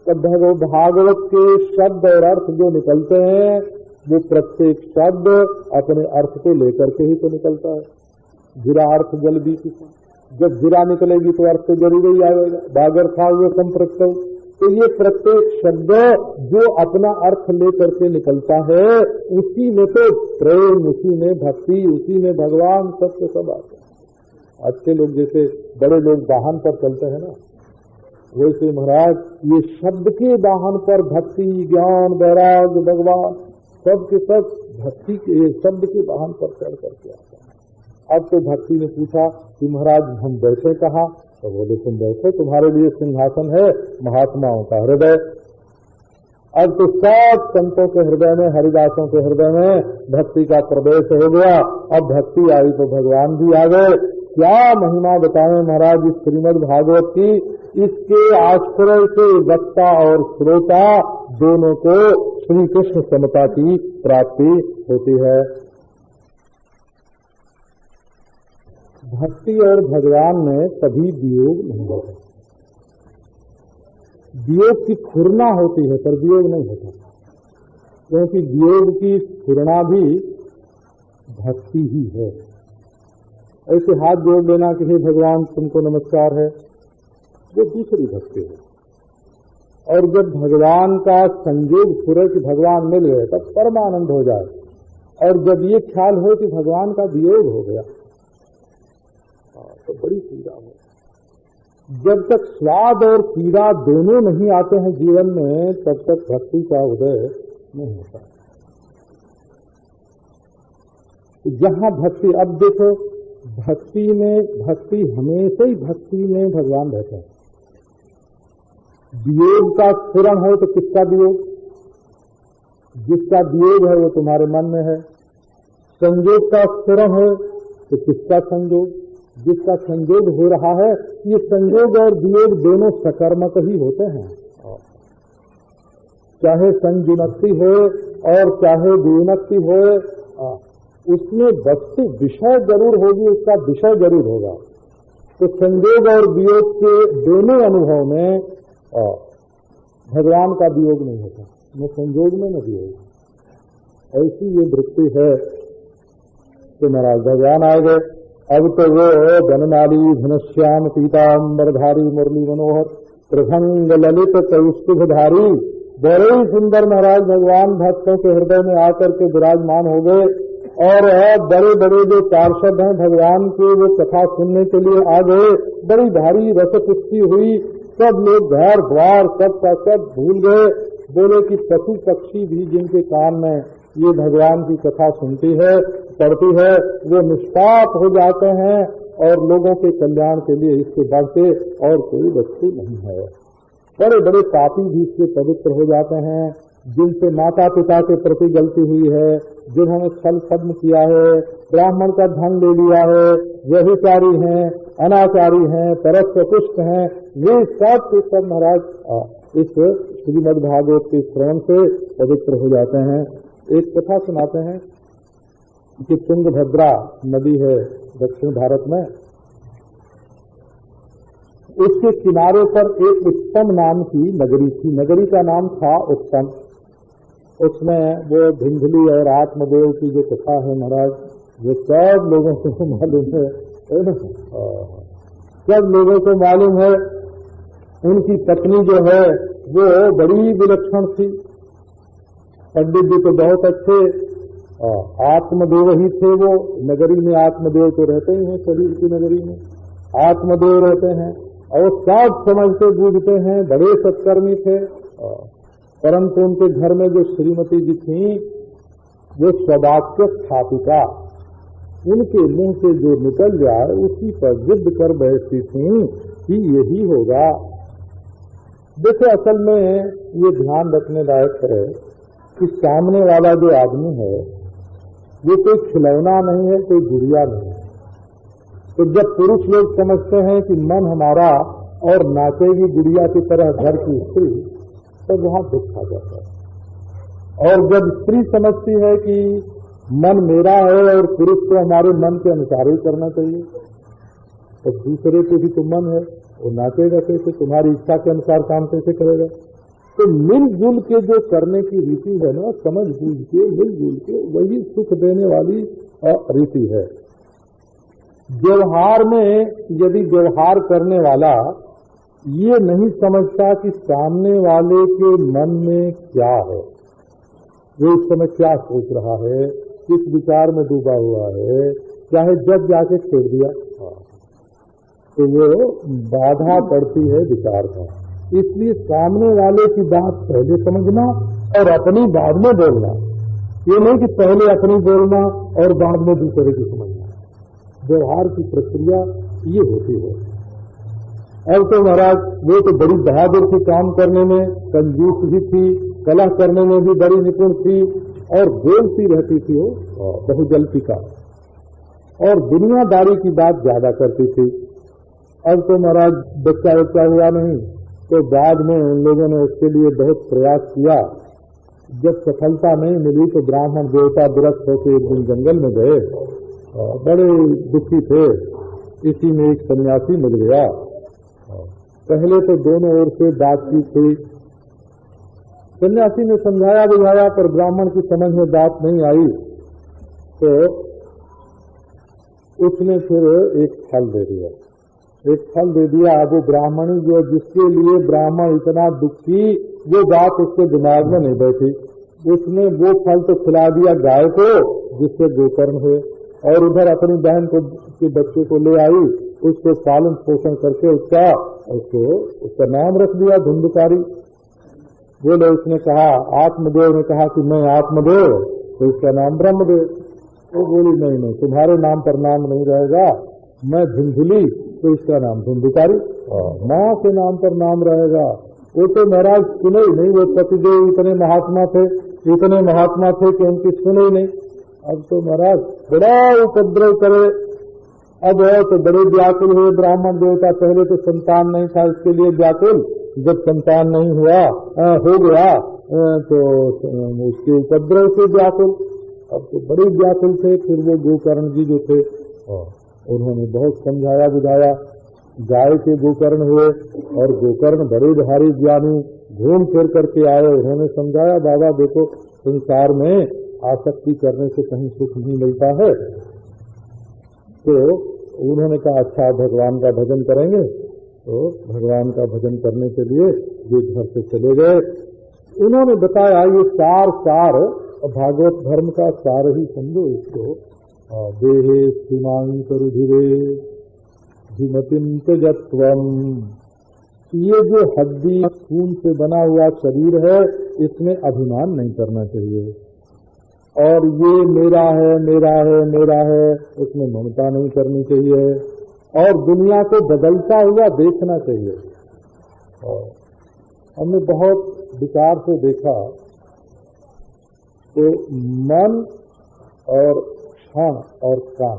तब भागवत के शब्द और अर्थ जो निकलते हैं वो प्रत्येक शब्द अपने अर्थ को लेकर के ही तो निकलता है। जीरा अर्थ जल बीच, जब जीरा निकलेगी तो अर्थ तो जरूर ही आएगा। बागर था वो संप्रक्त, तो ये प्रत्येक शब्द जो अपना अर्थ लेकर के निकलता है उसी में तो प्रेम, उसी में भक्ति, उसी में भगवान सब के सब आते हैं। अच्छे लोग जैसे बड़े लोग वाहन पर चलते हैं ना, वैसे महाराज ये शब्द के वाहन पर भक्ति ज्ञान वैराग्य भगवान सब के सब भक्ति के शब्द के वाहन पर चढ़ करके आते हैं। अब तो भक्ति ने पूछा कि महाराज हम बैठे कहाँ? तो बोले तुम बैठे, तुम्हारे लिए सिंहासन है महात्माओं का हृदय। अब तो सब संतों के हृदय में, हरिदासों के हृदय में भक्ति का प्रवेश हो गया। अब भक्ति आई तो भगवान भी आ गए। क्या महिमा बताएं महाराज इस श्रीमद् भागवत की। इसके आश्रय से वक्ता और श्रोता दोनों को श्री कृष्ण समता की प्राप्ति होती है। भक्ति और भगवान में कभी वियोग नहीं होता। वियोग की स्फुरना होती है पर वियोग नहीं होता, क्योंकि वियोग की स्फुरना भी भक्ति ही है। ऐसे हाथ जोड़ लेना कि हे भगवान तुमको नमस्कार है, वो दूसरी भक्ति है। और जब भगवान का संयोग पूरे कि भगवान मिल गए तब परमानंद हो जाए, और जब ये ख्याल हो कि भगवान का वियोग हो गया तो बड़ी पीड़ा हो। जब तक स्वाद और पीड़ा दोनों नहीं आते हैं जीवन में तब तक भक्ति का उदय नहीं होता। जहां भक्ति, अब देखो भक्ति हमेशा ही भक्ति में भगवान रहते हैं। वियोग का स्फुरण हो तो किसका वियोग? जिसका वियोग है वो तुम्हारे मन में है। संयोग का स्फुरण हो तो किसका संयोग? जिसका संयोग हो रहा है। ये संयोग और वियोग दोनों सकर्मक ही होते हैं, चाहे संयुनक्ति हो और चाहे वियुनक्ति हो, उसमें वस्तु विषय जरूर होगी, उसका विषय जरूर होगा। तो संयोग और वियोग के दोनों अनुभव में भगवान का वियोग नहीं होता, न संयोग में न वियोग। ऐसी ये वृत्ति है कि महाराज भगवान आ गए। अब तो वो बनमाली घनश्याम पीताम्बरधारी मुरली मनोहर प्रभंग ललित कौस्तुभधारी, बड़े ही सुंदर महाराज भगवान भक्तों के हृदय में आकर के विराजमान हो गए। और बड़े बड़े जो पार्षद हैं भगवान के, वो कथा सुनने के लिए आ गए। बड़ी भारी रसपुष्टि हुई, सब लोग घर द्वार सब का सब भूल गए। बोले कि पशु पक्षी भी जिनके कान में ये भगवान की कथा सुनती है पढ़ती है वो निष्पाप हो जाते हैं और लोगों के कल्याण के लिए इससे बढ़ते और कोई वस्तु नहीं है। बड़े बड़े पापी भी इससे पवित्र हो जाते हैं, जिनसे माता पिता के प्रति गलती हुई है, जिन्होंने छल छद्म किया है, ब्राह्मण का धन ले लिया है, व्यभिचारी हैं, अनाचारी हैं, परस्वपुष्ट हैं, ये सब के सब महाराज इस श्रीमद् भागवत के श्रवण से पवित्र हो जाते हैं। एक कथा सुनाते हैं कि तुंगभद्रा नदी है दक्षिण भारत में, उसके किनारे पर एक उत्तम नाम की नगरी थी। नगरी का नाम था उत्तम। उसमें वो धुंधली और आत्मदेव की जो कथा है महाराज, वो सब लोगों को मालूम है ना, सब लोगों को मालूम है। उनकी पत्नी जो है वो बड़ी विलक्षण थी। पंडित जी तो बहुत अच्छे आत्मदेव ही थे। वो नगरी में आत्मदेव तो रहते ही हैं, शरीर की नगरी में आत्मदेव रहते हैं और सब समझते बूझते हैं, बड़े सत्कर्मी थे। परंतु उनके घर में जो श्रीमती जी थी वो स्ववाक्य स्थापिका, उनके मुंह से जो निकल जाए उसी पर जिद कर बैठती थी कि यही होगा। देखो असल में ये ध्यान रखने लायक है कि सामने वाला जो आदमी है वो कोई खिलौना नहीं है, कोई गुड़िया नहीं है। तो जब पुरुष लोग समझते हैं कि मन हमारा और नाचेगी गुड़िया की तरह घर की स्त्री, तो वहां दुख आ जाता है। और जब स्त्री समझती है कि मन मेरा है और पुरुष को हमारे मन के अनुसार ही करना चाहिए, तो दूसरे को भी तो मन है, वो नाचेगा कैसे, तुम्हारी इच्छा के अनुसार काम कैसे करेगा। तो मिलजुल के जो करने की रीति है ना, समझ बूझ के मिलजुल के, वही सुख देने वाली रीति है। व्यवहार में यदि व्यवहार करने वाला ये नहीं समझता कि सामने वाले के मन में क्या है, वो इस समय क्या सोच रहा है, किस विचार में डूबा हुआ है, चाहे जब जाके छोड़ दिया, तो वो बाधा पड़ती है विचार का। इसलिए सामने वाले की बात पहले समझना और अपनी बाद में बोलना। ये नहीं कि पहले अपनी बोलना और बाद में दूसरे की समझना। व्यवहार की प्रक्रिया ये होती है। अब तो महाराज वो तो बड़ी बहादुर थी, काम करने में कंजूस भी थी, कला करने में भी बड़ी निपुण थी और बोलती रहती थी वो बहुजल्पी का, और दुनियादारी की बात ज्यादा करती थी। अब तो महाराज बच्चा हुआ नहीं, तो बाद में उन लोगों ने उसके लिए बहुत प्रयास किया। जब सफलता नहीं मिली तो ब्राह्मण देवता विरक्त होकर एक दिन जंगल में गए, बड़े दुखी थे। इसी में एक सन्यासी मिल गया। पहले तो दोनों ओर से बातचीत हुई, सन्यासी ने समझाया बुझाया, पर ब्राह्मण की समझ में बात नहीं आई। तो उसने फिर एक फल दे दिया, एक फल दे दिया। अब वो ब्राह्मणी जो जिसके लिए ब्राह्मण इतना दुखी, वो बात उसके दिमाग में नहीं बैठी। उसने वो फल तो खिला दिया गाय को जिससे गोकर्ण हुए, और उधर अपनी बहन को के बच्चे को ले आई, उसको पालन पोषण करके उसका नाम रख दिया धुंधकारी। बोले उसने कहा, आत्मदेव ने कहा कि मैं आत्मदेव, तो इसका नाम ब्रह्मदेव। वो बोली नहीं नहीं, तुम्हारे नाम पर नाम नहीं रहेगा, मैं धुंधली, तो इसका नाम धुंधकारी, माँ के नाम पर नाम रहेगा। वो तो महाराज सुने ही नहीं, वो पतिदेव इतने महात्मा थे कि उनकी सुने ही नहीं। अब तो महाराज बड़ा उपद्रव करे। अब तो बड़े व्याकुल हुए ब्राह्मण देवता, पहले तो संतान नहीं था इसके लिए व्याकुल, जब संतान नहीं हो गया तो उसके उपद्रव से व्याकुल। अब तो बड़े व्याकुल थे। फिर वो गोकर्ण जी जो थे उन्होंने बहुत समझाया बुझाया, गाय के गोकर्ण हुए, और गोकर्ण बड़े भारी ज्ञानी घूम फिर करके आए। उन्होंने समझाया, बाबा देखो संसार में आसक्ति करने से कहीं सुख नहीं मिलता है। तो उन्होंने कहा अच्छा भगवान का भजन करेंगे। तो भगवान का भजन करने के लिए वे घर से चले गए। उन्होंने बताया ये सार भागवत धर्म का सार ही समझो इसको। देहे सीमांत रुधिरे धीमतिम तेजत्वम, ये जो हड्डी खून से बना हुआ शरीर है, इसमें अभिमान नहीं करना चाहिए। और ये मेरा है मेरा है मेरा है, इसमें ममता नहीं करनी चाहिए। और दुनिया को बदलता हुआ देखना चाहिए। और हमने बहुत विचार से देखा तो मन और क्षण और काल,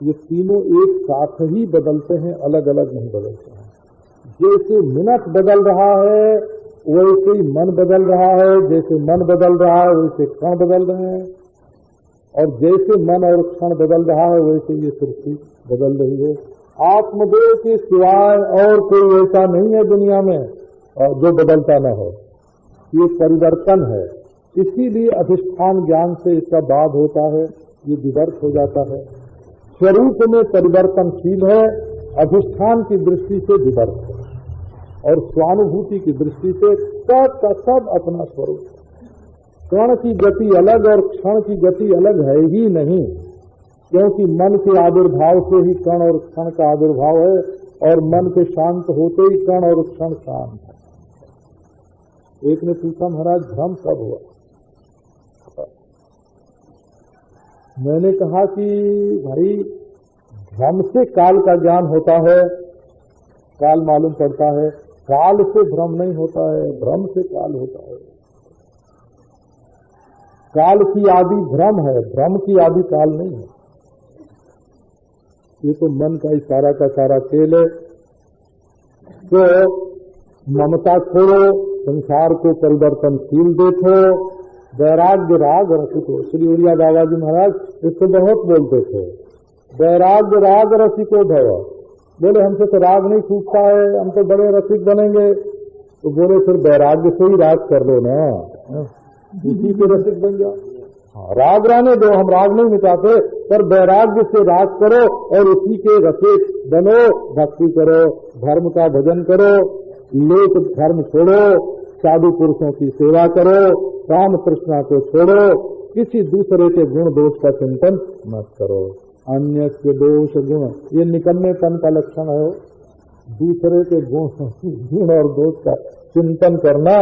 ये तीनों एक साथ ही बदलते हैं, अलग अलग नहीं बदलते हैं। जैसे मिनट बदल रहा है वैसे ही मन बदल रहा है, जैसे मन बदल रहा है वैसे क्षण बदल रहे हैं, और जैसे मन और क्षण बदल रहा है वैसे ये सृष्टि बदल रही है। आत्मदेव के सिवाय और कोई ऐसा नहीं है दुनिया में जो बदलता न हो। ये परिवर्तन है, इसीलिए अधिष्ठान ज्ञान से इसका बाध होता है, ये विवर्त हो जाता है। स्वरूप में परिवर्तनशील है, अधिष्ठान की दृष्टि से विवर्त है, और स्वानुभूति की दृष्टि से सब का सब अपना स्वरूप। कण की गति अलग और क्षण की गति अलग है ही नहीं, क्योंकि मन के आविर्भाव से ही कण और क्षण का आविर्भाव है, और मन के शांत होते ही कण और क्षण शांत है। एक ने पूछा, महाराज भ्रम कब हुआ? मैंने कहा कि भाई भ्रम से काल का ज्ञान होता है, काल मालूम पड़ता है, काल से भ्रम नहीं होता है, भ्रम से काल होता है। काल की आदि भ्रम है, भ्रम की आदि काल नहीं है। ये तो मन का इशारा का सारा खेल है। तो ममता छोड़ो, संसार को परिवर्तनशील देखो, वैराग्य राग रसिको। श्री उड़िया बाबा जी महाराज इसको बहुत बोलते थे, वैराग्य राग रसिको भव। बोले हमसे तो राग नहीं छूटता है, हम तो बड़े रसिक बनेंगे। तो बोले फिर वैराग्य से ही राग कर लो ना, उसी के रसिक बन जाओ। राग रहने दो, हम राग नहीं मिटाते, पर वैराग्य से राग करो और उसी के रसिक बनो, भक्ति करो, धर्म का भजन करो, लोक धर्म छोड़ो, साधु पुरुषों की सेवा करो, काम तृष्णा को छोड़ो, किसी दूसरे के गुण दोष का चिंतन मत करो। अन्य के दोष गुण, ये निकम्मेपन का लक्षण है। दूसरे के गुण और दोष का चिंतन करना,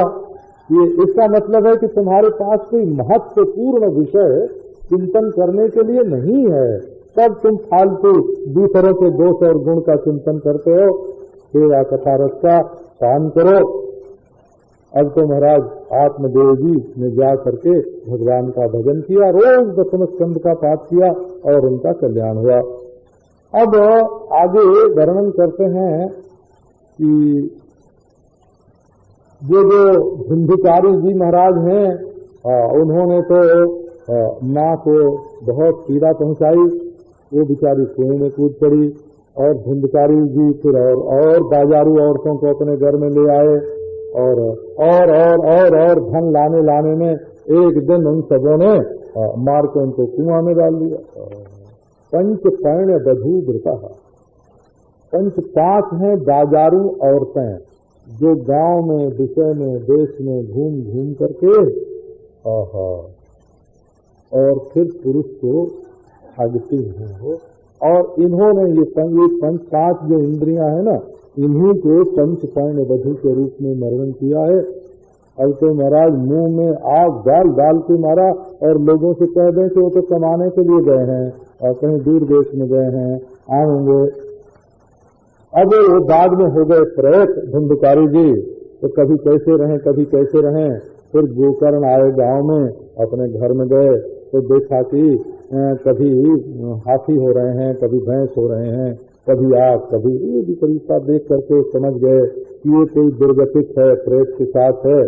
ये इसका मतलब है कि तुम्हारे पास कोई महत्वपूर्ण विषय चिंतन करने के लिए नहीं है, तब तुम फालतू दूसरों के दोष और गुण का चिंतन करते हो। सेवा कथा रस का पान करो। अब तो महाराज आत्मदेव जी ने जा करके भगवान का भजन किया, रोज दशम स्कंद का पाठ किया और उनका कल्याण हुआ। अब आगे वर्णन करते हैं कि जो धुंधकारी जी महाराज हैं, उन्होंने तो माँ को बहुत पीड़ा पहुंचाई, वो बेचारी कुएं में कूद पड़ी, और धुंधकारी जी फिर और बाजारू औरतों को अपने घर में ले आए, और धन लाने में एक दिन उन सबों ने मार के उनको कुआं में डाल दिया। पंच पर्ण बधू व्रता। पंच 5 हैं बाजारू औरतें जो गांव में विषय में देश में घूम घूम करके और फिर पुरुष को भागती हैं हो। और इन्होंने ये 5 जो इंद्रियां है ना, इन्हीं को पंच पर्ण वधु के रूप में वर्णन किया है। अब तो महाराज मुंह में आग डाल के मारा और लोगों से कह दें कि वो तो कमाने के लिए गए हैं और कहीं दूर देश में गए हैं, आएंगे। अब वो बाद में हो गए प्रेत धुंधकारी जी, तो कभी कैसे रहें कभी कैसे रहें। फिर गोकर्ण आए गांव में, अपने घर में गए तो देखा कि कभी हाथी हो रहे हैं, कभी भैंस हो रहे हैं, कभी आग, कभी ये विपरीतता देख करके समझ गए कि ये कोई दुर्गतिक है, प्रेत के साथ है।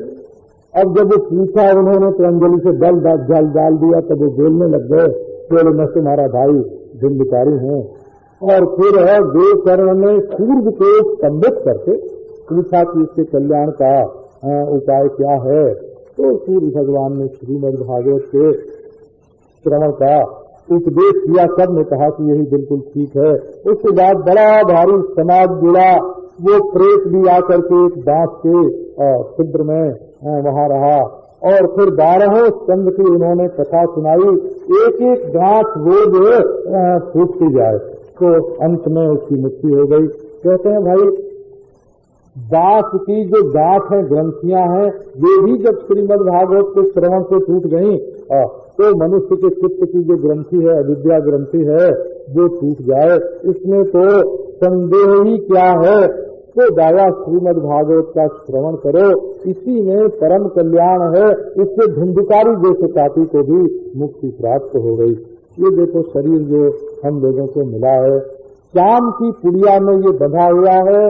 अब जब वो पूछा उन्होंने तो अंजलि से जल डाल दिया, तब वो बोलने लग गए कि मैं तुम्हारा भाई धुंधकारी हूँ। और फिर गोकर्ण ने सूर्य को संबित करके पूछा कि इसके कल्याण का उपाय क्या है। तो सूर्य भगवान ने श्रीमद् भागवत के श्रवण का उपदेश किया। सब ने कहा कि यही बिल्कुल ठीक है। उसके बाद बड़ा भारी समाज जुड़ा। वो प्रेत भी आकर के एक बांस के छिद्र में वहां रहा और फिर 12 स्कंद की उन्होंने कथा सुनाई। एक एक गांठ रोज फूटती जाए तो अंत में उसकी मृत्यु हो गई। कहते हैं भाई बांस की जो गांठ है, ग्रंथियां हैं, वे भी जब श्रीमद् भागवत के श्रवण से टूट गई तो मनुष्य के चित्त की जो ग्रंथि है, अविद्या ग्रंथि है, जो टूट जाए। इसमें तो संदेह ही क्या है। तो दाया श्रीमद् भागवत का श्रवण करो, इसी में परम कल्याण है। इससे धुंधकारी जैसे काटी को भी मुक्ति प्राप्त हो गई। ये देखो शरीर जो हम लोगों को मिला है, शाम की पुड़िया में ये बंधा हुआ है,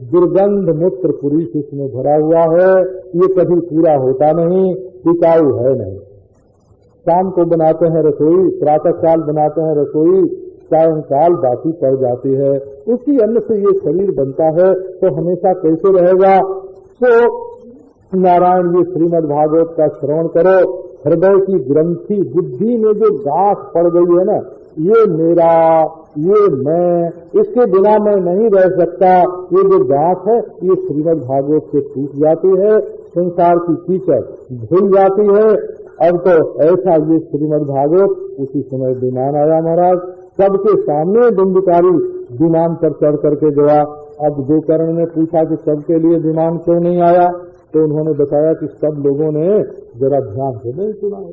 दुर्गंध मूत्र पुरुष इसमें भरा हुआ है। ये कभी पूरा होता नहीं, टिकाऊ है नहीं। शाम को बनाते हैं रसोई, प्रातः काल बनाते हैं रसोई, सायंकाल बाकी पड़ जाती है। उसी अन्न से ये शरीर बनता है, तो हमेशा कैसे रहेगा। तो नारायण ये श्रीमद् भागवत का श्रवण करो। हृदय की ग्रंथि बुद्धि में जो गांठ पड़ गई है ना, ये मेरा, ये मैं, इसके बिना मैं नहीं रह सकता, ये जो गांठ है ये श्रीमद् भागवत से टूट जाती है। संसार की कीचड़ धुल जाती है। अब तो ऐसा ये श्रीमद् भागवत। उसी समय विमान आया महाराज, सबके सामने धुंधकारी विमान पर चढ़ करके गया। अब गोकर्ण ने पूछा कि सबके लिए विमान क्यों नहीं आया, तो उन्होंने बताया कि सब लोगों ने जरा ध्यान से नहीं सुना है।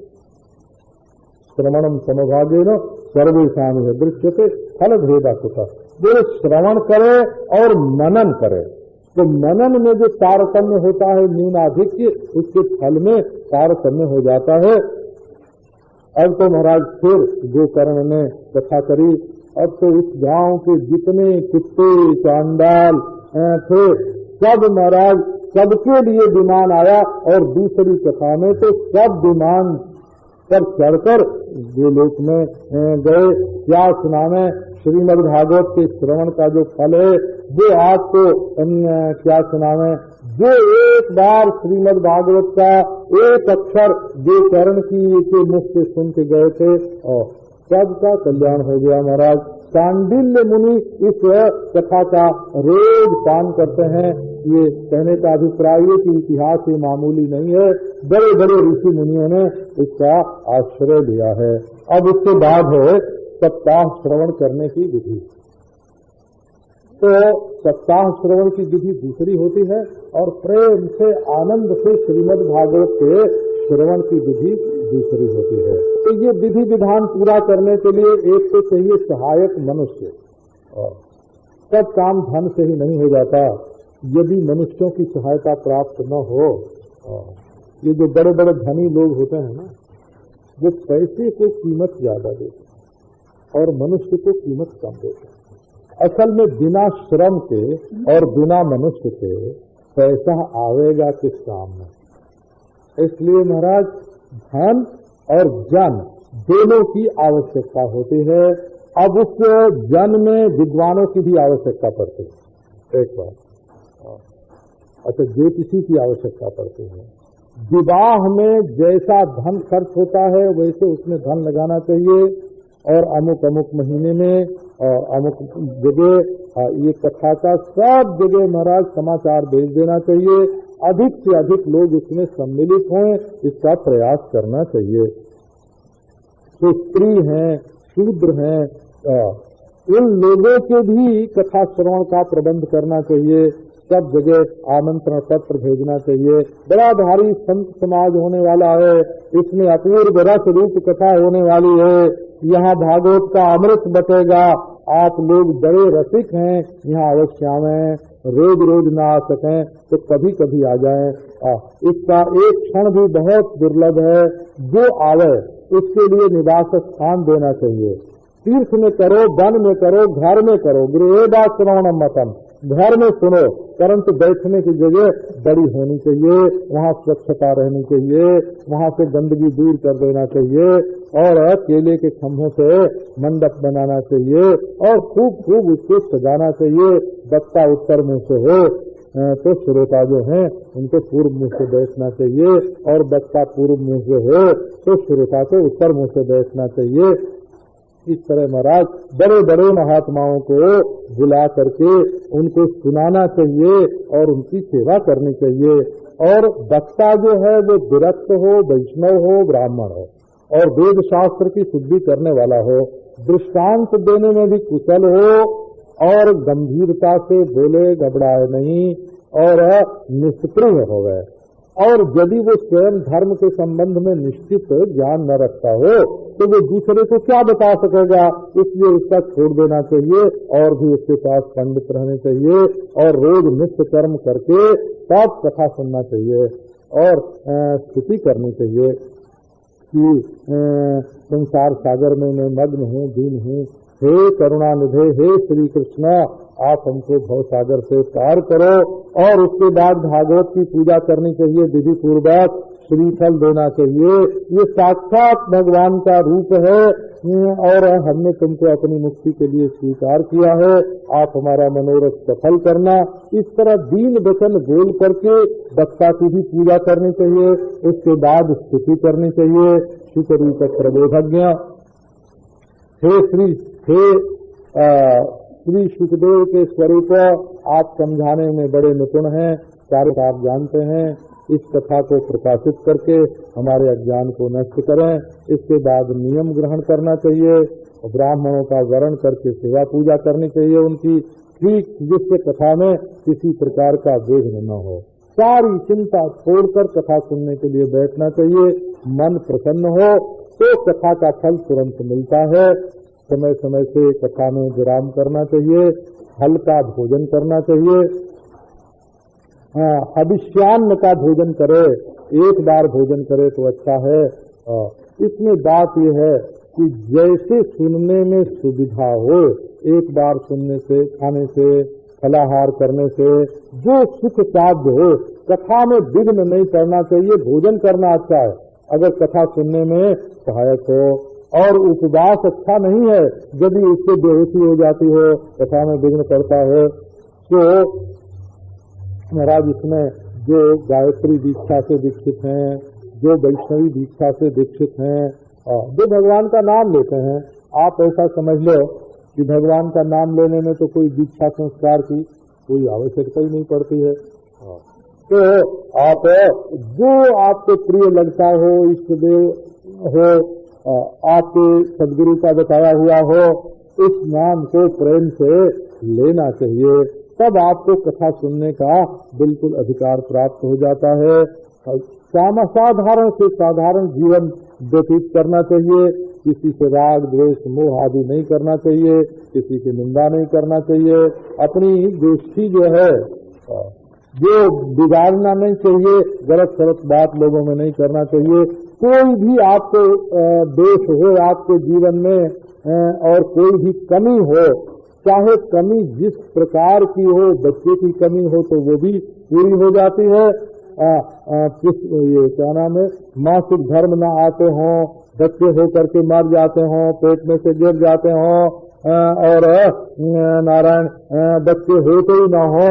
श्रवणम समभागेन सर्वेषां दृश्यते फल भेदा कुतः। जो श्रवण करे और मनन करे, तो मनन में जो तारतम्य होता है न्यूनाधिक्य, उसके फल में तारतम्य हो जाता है। अब तो महाराज फिर गोकर्ण ने कथा करी। अब तो उस गांव के जितने कुत्ते चांडाल थे, सब महाराज सबके लिए विमान आया। और दूसरी कथा में तो सब विमान पर चढ़कर गोलोक में गए। क्या सुनामे, श्रीमद् भागवत के श्रवण का जो फल है वो आपको क्या सुनामे। जो एक बार श्रीमद् भागवत का एक अक्षर गोकर्ण की के मुख से सुन के गए थे और सबका कल्याण हो गया महाराज। सांडिल्य मुनि इस कथा का रोज पान करते हैं। ये कहने का अभिप्राय है कि इतिहास ये मामूली नहीं है, बड़े बड़े ऋषि मुनियों ने इसका आश्रय लिया है। अब उसके बाद है सप्ताह श्रवण करने की विधि। तो सप्ताह श्रवण की विधि दूसरी होती है और प्रेम से आनंद से श्रीमद् भागवत के श्रवण की विधि दूसरी होती है। तो ये विधि विधान पूरा करने के लिए एक तो चाहिए सहायक मनुष्य। सब काम धन से ही नहीं हो जाता। यदि मनुष्यों की सहायता प्राप्त न हो, ये जो बड़े बड़े धनी लोग होते हैं ना, वो पैसे को कीमत ज्यादा देते और मनुष्य को कीमत कम देते हैं। असल में बिना श्रम के और बिना मनुष्य के पैसा आवेगा किस काम में। इसलिए महाराज धन और जन दोनों की आवश्यकता होती है। अब उस जन में विद्वानों की भी आवश्यकता पड़ती है। एक बार अच्छा, ज्योतिषी की आवश्यकता पड़ती है। विवाह में जैसा धन खर्च होता है वैसे उसमें धन लगाना चाहिए। और अमुक अमुक महीने में और अमुक जगह ये कथा का सब जगह महाराज समाचार भेज देना चाहिए। अधिक से अधिक लोग इसमें सम्मिलित हों, इसका प्रयास करना चाहिए। तो स्त्री हैं, शूद्र हैं, इन लोगों के भी कथा श्रवण का प्रबंध करना चाहिए। सब जगह आमंत्रण पत्र भेजना चाहिए। बड़ा भारी संत समाज होने वाला है, इसमें अपूर्व रस रूप कथा होने वाली है। यहाँ भागवत का अमृत बटेगा। आप लोग बड़े रसिक हैं, यहाँ अवश्य आवें। रोज रोज ना आ सकें तो कभी कभी आ जाएं। इसका एक क्षण भी बहुत दुर्लभ है। जो आवे उसके लिए निवास स्थान देना चाहिए। तीर्थ में करो, वन में करो, घर में करो, गृहेदा श्रवणम मतम, घर में सुनो, परंतु बैठने की जगह बड़ी होनी चाहिए। वहाँ स्वच्छता रहनी चाहिए, वहाँ से गंदगी दूर कर देना चाहिए और केले के खम्भों से मंडप बनाना चाहिए और खूब खूब उसको सजाना चाहिए। वक्ता उत्तर में से हो तो श्रोता जो हैं उनको पूर्व मुंह से बैठना चाहिए और वक्ता पूर्व मुंह से हो तो श्रोता को उत्तर मुंह से बैठना चाहिए। इस तरह महाराज बड़े बड़े महात्माओं को बुला करके उनको सुनाना चाहिए और उनकी सेवा करनी चाहिए। और वक्ता जो है वो विरक्त हो, वैष्णव हो, ब्राह्मण हो और वेद शास्त्र की शुद्धि करने वाला हो, दृष्टांत देने में भी कुशल हो और गंभीरता से बोले, घबराए नहीं और निष्क्रिय हो गए। और यदि वो स्वयं धर्म के संबंध में निश्चित ज्ञान न रखता हो तो वो दूसरे को क्या बता सकेगा। इसलिए उसका छोड़ देना चाहिए और भी उसके पास पंडित रहने चाहिए और रोज नित्य कर्म करके तब कथा सुनना चाहिए और स्तुति करनी चाहिए कि संसार सागर में मैं मग्न हूँ, दीन हूँ, हे करुणानिधे, हे श्री कृष्ण, आप हमको भव सागर से पार करो। और उसके बाद भागवत की पूजा करनी चाहिए, विधि पूर्वक श्रीफल देना चाहिए। ये साक्षात भगवान का रूप है और हमने तुमको अपनी मुक्ति के लिए स्वीकार किया है, आप हमारा मनोरथ सफल करना। इस तरह दीन वचन बोल करके वक्ता की भी पूजा करनी चाहिए। उसके बाद स्तुति करनी चाहिए। सुकरूप प्रबोधज्ञ, श्री सुखदेव के स्वरूप आप समझाने में बड़े निपुण हैं, सारे आप जानते हैं। इस कथा को प्रकाशित करके हमारे अज्ञान को नष्ट करें। इसके बाद नियम ग्रहण करना चाहिए, ब्राह्मणों का वर्ण करके सेवा पूजा करनी चाहिए उनकी, ठीक जिससे कथा में किसी प्रकार का विघ्न न हो। सारी चिंता छोड़कर कथा सुनने के लिए बैठना चाहिए। मन प्रसन्न हो तो कथा का फल तुरंत मिलता है। समय समय से कथा में विराम करना चाहिए, हल्का भोजन करना चाहिए। हविष्यान्न का भोजन करे, एक बार भोजन करे तो अच्छा है। इसमें बात यह है कि जैसे सुनने में सुविधा हो, एक बार सुनने से, खाने से, फलाहार करने से जो सुख साध्य हो, कथा में विघ्न नहीं करना चाहिए। भोजन करना अच्छा है अगर कथा सुनने में सहायक हो, और उपवास अच्छा नहीं है यदि उससे बेहोशी हो जाती हो, कथा में विघ्न करता हो। तो महाराज इसमें जो गायत्री दीक्षा से दीक्षित हैं, जो वैष्णवी दीक्षा से दीक्षित हैं, जो भगवान का नाम लेते हैं, आप ऐसा समझ लो कि भगवान का नाम लेने में तो कोई दीक्षा संस्कार की कोई आवश्यकता ही नहीं पड़ती है। तो आप जो आपको प्रिय लगता हो, इष्ट देव हो, आपके सदगुरु का बताया हुआ हो, इस नाम को प्रेम से लेना चाहिए। तब आपको कथा सुनने का बिल्कुल अधिकार प्राप्त हो जाता है। साधारण से साधारण जीवन व्यतीत करना चाहिए। किसी से राग द्वेष मोह आदि नहीं करना चाहिए, किसी की निंदा नहीं करना चाहिए। अपनी गोष्ठी जो है जो बिगाड़ना नहीं चाहिए, गलत सलत बात लोगों में नहीं करना चाहिए। कोई भी आपको दोष हो आपके जीवन में और कोई भी कमी हो, चाहे कमी जिस प्रकार की हो, बच्चे की कमी हो तो वो भी पूरी हो जाती है। ये क्या नाम है, मासिक धर्म न आते हों, बच्चे हो करके मर जाते हों, पेट में से गिर जाते हों और नारायण बच्चे होते ही न हो,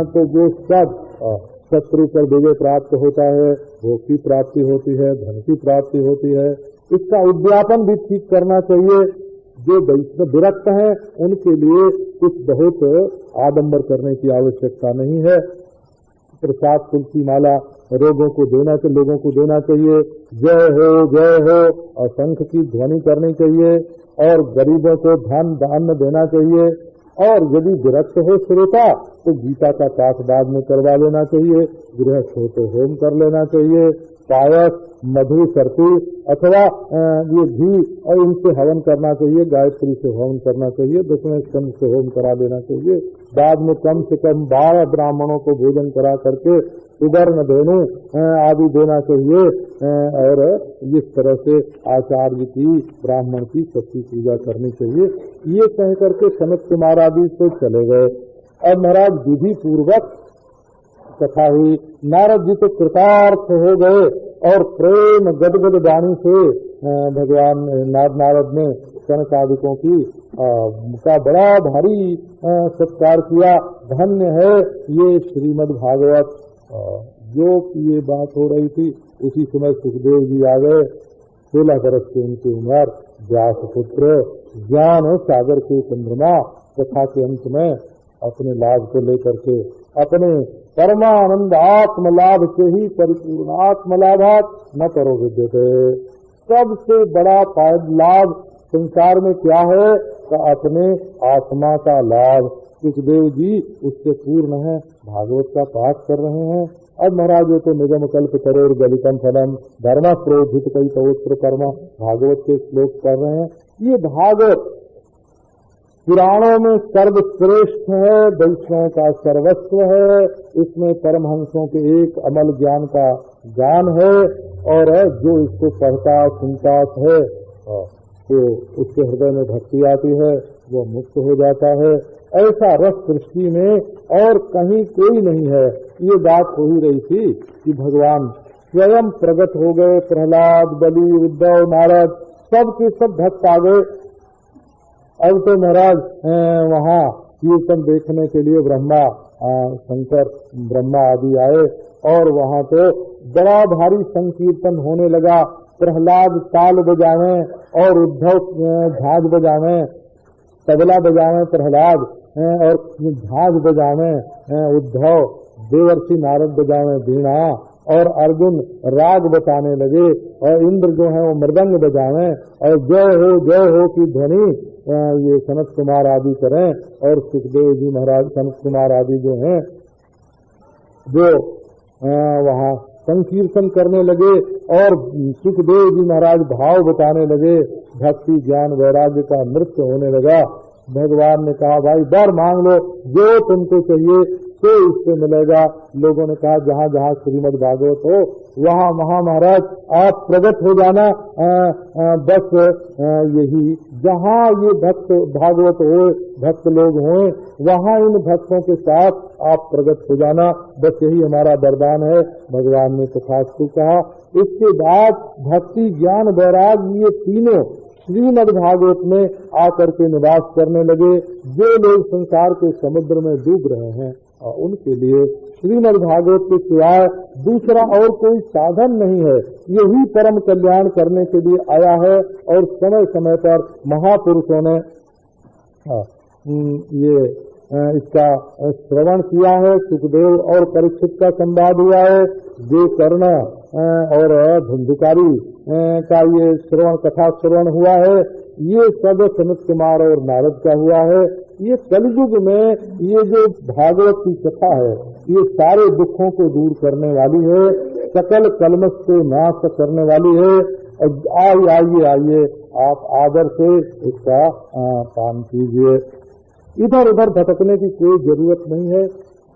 तो वो सब शत्रु पर विजय प्राप्त होता है, भोग की प्राप्ति होती है, धन की प्राप्ति होती है। इसका उद्यापन भी ठीक करना चाहिए। जो वैष्णव विरक्त हैं उनके लिए कुछ बहुत आडंबर करने की आवश्यकता नहीं है। प्रसाद तुलसी माला लोगों को देना चाहिए। जय हो और शंख की ध्वनि करनी चाहिए और गरीबों को धन दान देना चाहिए। और यदि विरक्त हो श्रोता तो गीता का पाठ बाद में करवा लेना चाहिए। गृहस्थ हो तो होम कर लेना चाहिए। पायस, मधु, सरती अथवा ये घी और इनसे हवन करना चाहिए। गायत्री से हवन करना चाहिए। दसवें स्कंद से होम करा लेना चाहिए। बाद में कम से कम 12 ब्राह्मणों को भोजन करा करके सुवर्ण धेनु आदि देना चाहिए। और इस तरह से आचार्य की, ब्राह्मण की सबकी पूजा करनी चाहिए। ये कह करके सनत कुमार आदि तो चले गए। और महाराज विधि पूर्वक कथा हुई। नारद जी तो कृतार्थ हो गए और प्रेम गदगद वाणी से भगवान नारद ने सनकादिकों की का बड़ा भारी सत्कार किया। धन्य है ये श्रीमद् भागवत। जो ये बात हो रही थी उसी समय सुखदेव जी आ गए। 16 वर्ष की उनकी उम्र। व्यास पुत्र, ज्ञान सागर के चंद्रमा। कथा के अंत में अपने लाभ को लेकर के अपने परमानंद आत्म लाभ से ही परिपूर्ण आत्मलाभात न करो विद्यते। सबसे बड़ा लाभ संसार में क्या है? तो अपने आत्मा का लाभ। सुखदेव जी उससे पूर्ण है, भागवत का पाठ कर रहे हैं। अब महाराज ये तो निगम कल्प करोड़ गलितम फलम धर्म प्रोधित कई तोत्र कर्म भागवत के श्लोक कर रहे हैं। ये भागवत पुराणों में सर्वश्रेष्ठ है, वैष्णव का सर्वस्व है। इसमें परमहंसों के एक अमल ज्ञान का गान है और जो इसको पढ़ता सुनता है तो उसके हृदय में भक्ति आती है, वो मुक्त हो जाता है। ऐसा रस सृष्टि में और कहीं कोई नहीं है। ये बात हो ही रही थी कि भगवान स्वयं प्रकट हो गए। प्रहलाद, बलि, उद्धव, नारद सबके सब भक्त आ गए। अब तो महाराज वहाँ कीर्तन देखने के लिए ब्रह्मा, शंकर, ब्रह्मा आदि आए और वहाँ तो बड़ा भारी संकीर्तन होने लगा। प्रहलाद ताल बजावे और उद्धव झांझ बजावे। तबला बजावे प्रहलाद और झांझ बजावे उद्धव। देवर्षि नारद बजावे वीणा और अर्जुन राग बताने लगे और इंद्र जो है वो मृदंग बजावे और जय हो की ध्वनि ये सनत कुमार आदि करें। और सुखदेव जी महाराज, सनत कुमार आदि जो हैं जो वहाँ संकीर्तन करने लगे और सुखदेव जी महाराज भाव बताने लगे। भक्ति ज्ञान वैराग्य का नृत्य होने लगा। भगवान ने कहा भाई वर मांग लो, जो तुमको चाहिए तो इससे मिलेगा। लोगों ने कहा जहाँ जहाँ श्रीमद् भागवत हो वहाँ वहाँ महाराज आप प्रकट हो जाना। बस यही जहाँ ये भक्त भागवत हो, भक्त लोग हों, वहाँ इन भक्तों के साथ आप प्रकट हो जाना। बस यही हमारा वरदान है। भगवान ने तथास्तु कहा। इसके बाद भक्ति ज्ञान वैराग्य ये तीनों श्रीमद् भागवत में आकर के निवास करने लगे। जो लोग संसार के समुद्र में डूब रहे हैं उनके लिए श्रीमद् भागवत के सिवाय दूसरा और कोई साधन नहीं है। यही परम कल्याण करने के लिए आया है। और समय समय पर महापुरुषों ने ये इसका श्रवण किया है। सुखदेव और परीक्षित का संवाद हुआ है। जो कर्ण और धुंधुकारी का ये श्रवण कथा श्रवण हुआ है, ये सब सनत कुमार और नारद का हुआ है। ये कलयुग में ये जो भागवत की कथा है ये सारे दुखों को दूर करने वाली है, सकल कलमश को नाश करने वाली है। और आइए आप आदर से इसका पान कीजिए। इधर उधर भटकने की कोई जरूरत नहीं है।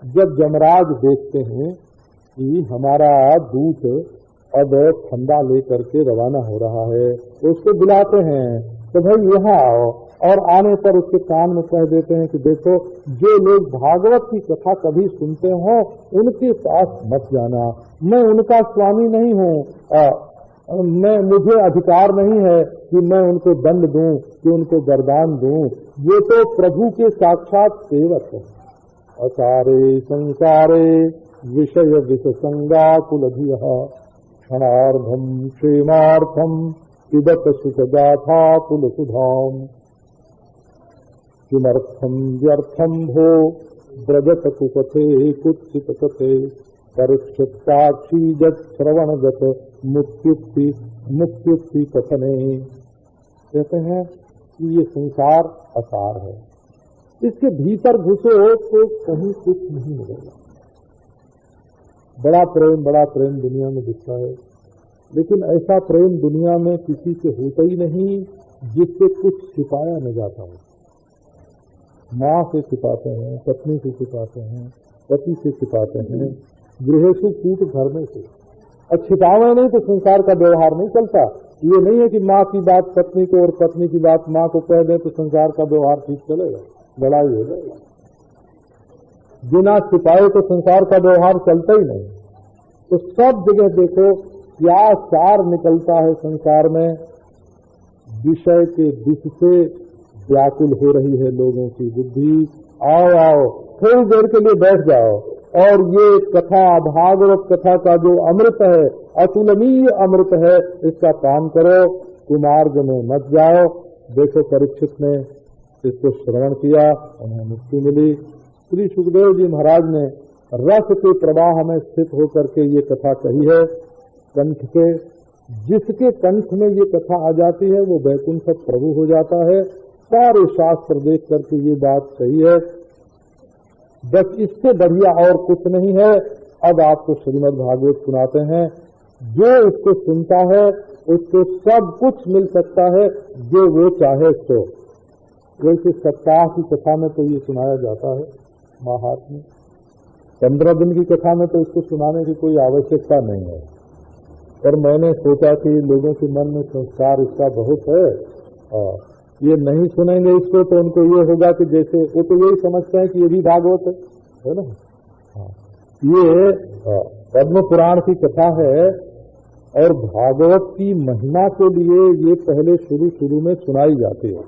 जब यमराज देखते हैं कि हमारा दूत अब ठंडा लेकर के रवाना हो रहा है तो उसको बुलाते हैं, तो भाई यहाँ आओ। और आने पर उसके कान में कह देते हैं कि देखो जो लोग भागवत की कथा कभी सुनते हो उनके पास मत जाना। मैं उनका स्वामी नहीं हूँ। मुझे अधिकार नहीं है कि मैं उनको दंड दूं, कि उनको वरदान दूं। ये तो प्रभु के साक्षात सेवक है। असारे संसारे विषय विषसंगा कुलधियः क्षणार्धम क्षेमार्थम पिबत सुख गाथा तुलसुधाम किमर्थम व्यर्थम भो ब्रजत कुपथे कुत्सित कथे परीक्षित साक्षी जत श्रवण गत मुक्त्युक्ति कथने। कहते हैं कि ये संसार असार है, इसके भीतर घुसो तो कहीं कुछ नहीं मिलेगा। बड़ा प्रेम दुनिया में दिखता है, लेकिन ऐसा प्रेम दुनिया में किसी से होता ही नहीं जिससे कुछ छिपाया न जाता हो। माँ से छिपाते हैं, पत्नी से छिपाते हैं, पति से छिपाते हैं, गृहेशु कूट घर में से, और छिपावे नहीं तो संसार का व्यवहार नहीं चलता। ये नहीं है कि माँ की बात पत्नी को और पत्नी की बात माँ को कह दें तो संसार का व्यवहार ठीक चलेगा, लड़ाई हो जाएगी। बिना छिपाए तो संसार का व्यवहार चलता ही नहीं। तो सब जगह देखो क्या सार निकलता है संसार में, विषय के विष से व्याकुल हो रही है लोगों की बुद्धि। आओ थोड़ी देर के लिए बैठ जाओ और ये कथा, भागवत कथा का जो अमृत है, अतुलनीय अमृत है, इसका पान करो, कुमार्ग में मत जाओ। देखो परीक्षित ने इसको श्रवण किया, उन्हें मुक्ति मिली। श्री सुखदेव जी महाराज ने रस के प्रवाह में स्थित होकर के ये कथा कही है कंठ से। जिसके कंठ में ये कथा आ जाती है वो वैकुंठ प्रभु हो जाता है। सारे शास्त्र देख करके ये बात सही है। बस इससे बढ़िया और कुछ नहीं है। अब आपको श्रीमद् भागवत सुनाते हैं। जो इसको सुनता है उसको सब कुछ मिल सकता है जो वो चाहे सो। वैसे सप्ताह की कथा में तो ये सुनाया जाता है महात्म्य, 15 दिन की कथा में तो इसको सुनाने की कोई आवश्यकता नहीं है। पर मैंने सोचा कि लोगों के मन में संस्कार इसका बहुत है, और ये नहीं सुनेंगे इसको तो उनको ये होगा कि जैसे वो तो यही समझते हैं कि ये भी भागवत है ना। ये पद्म पुराण की कथा है और भागवत की महिमा के लिए ये पहले शुरू में सुनाई जाती है।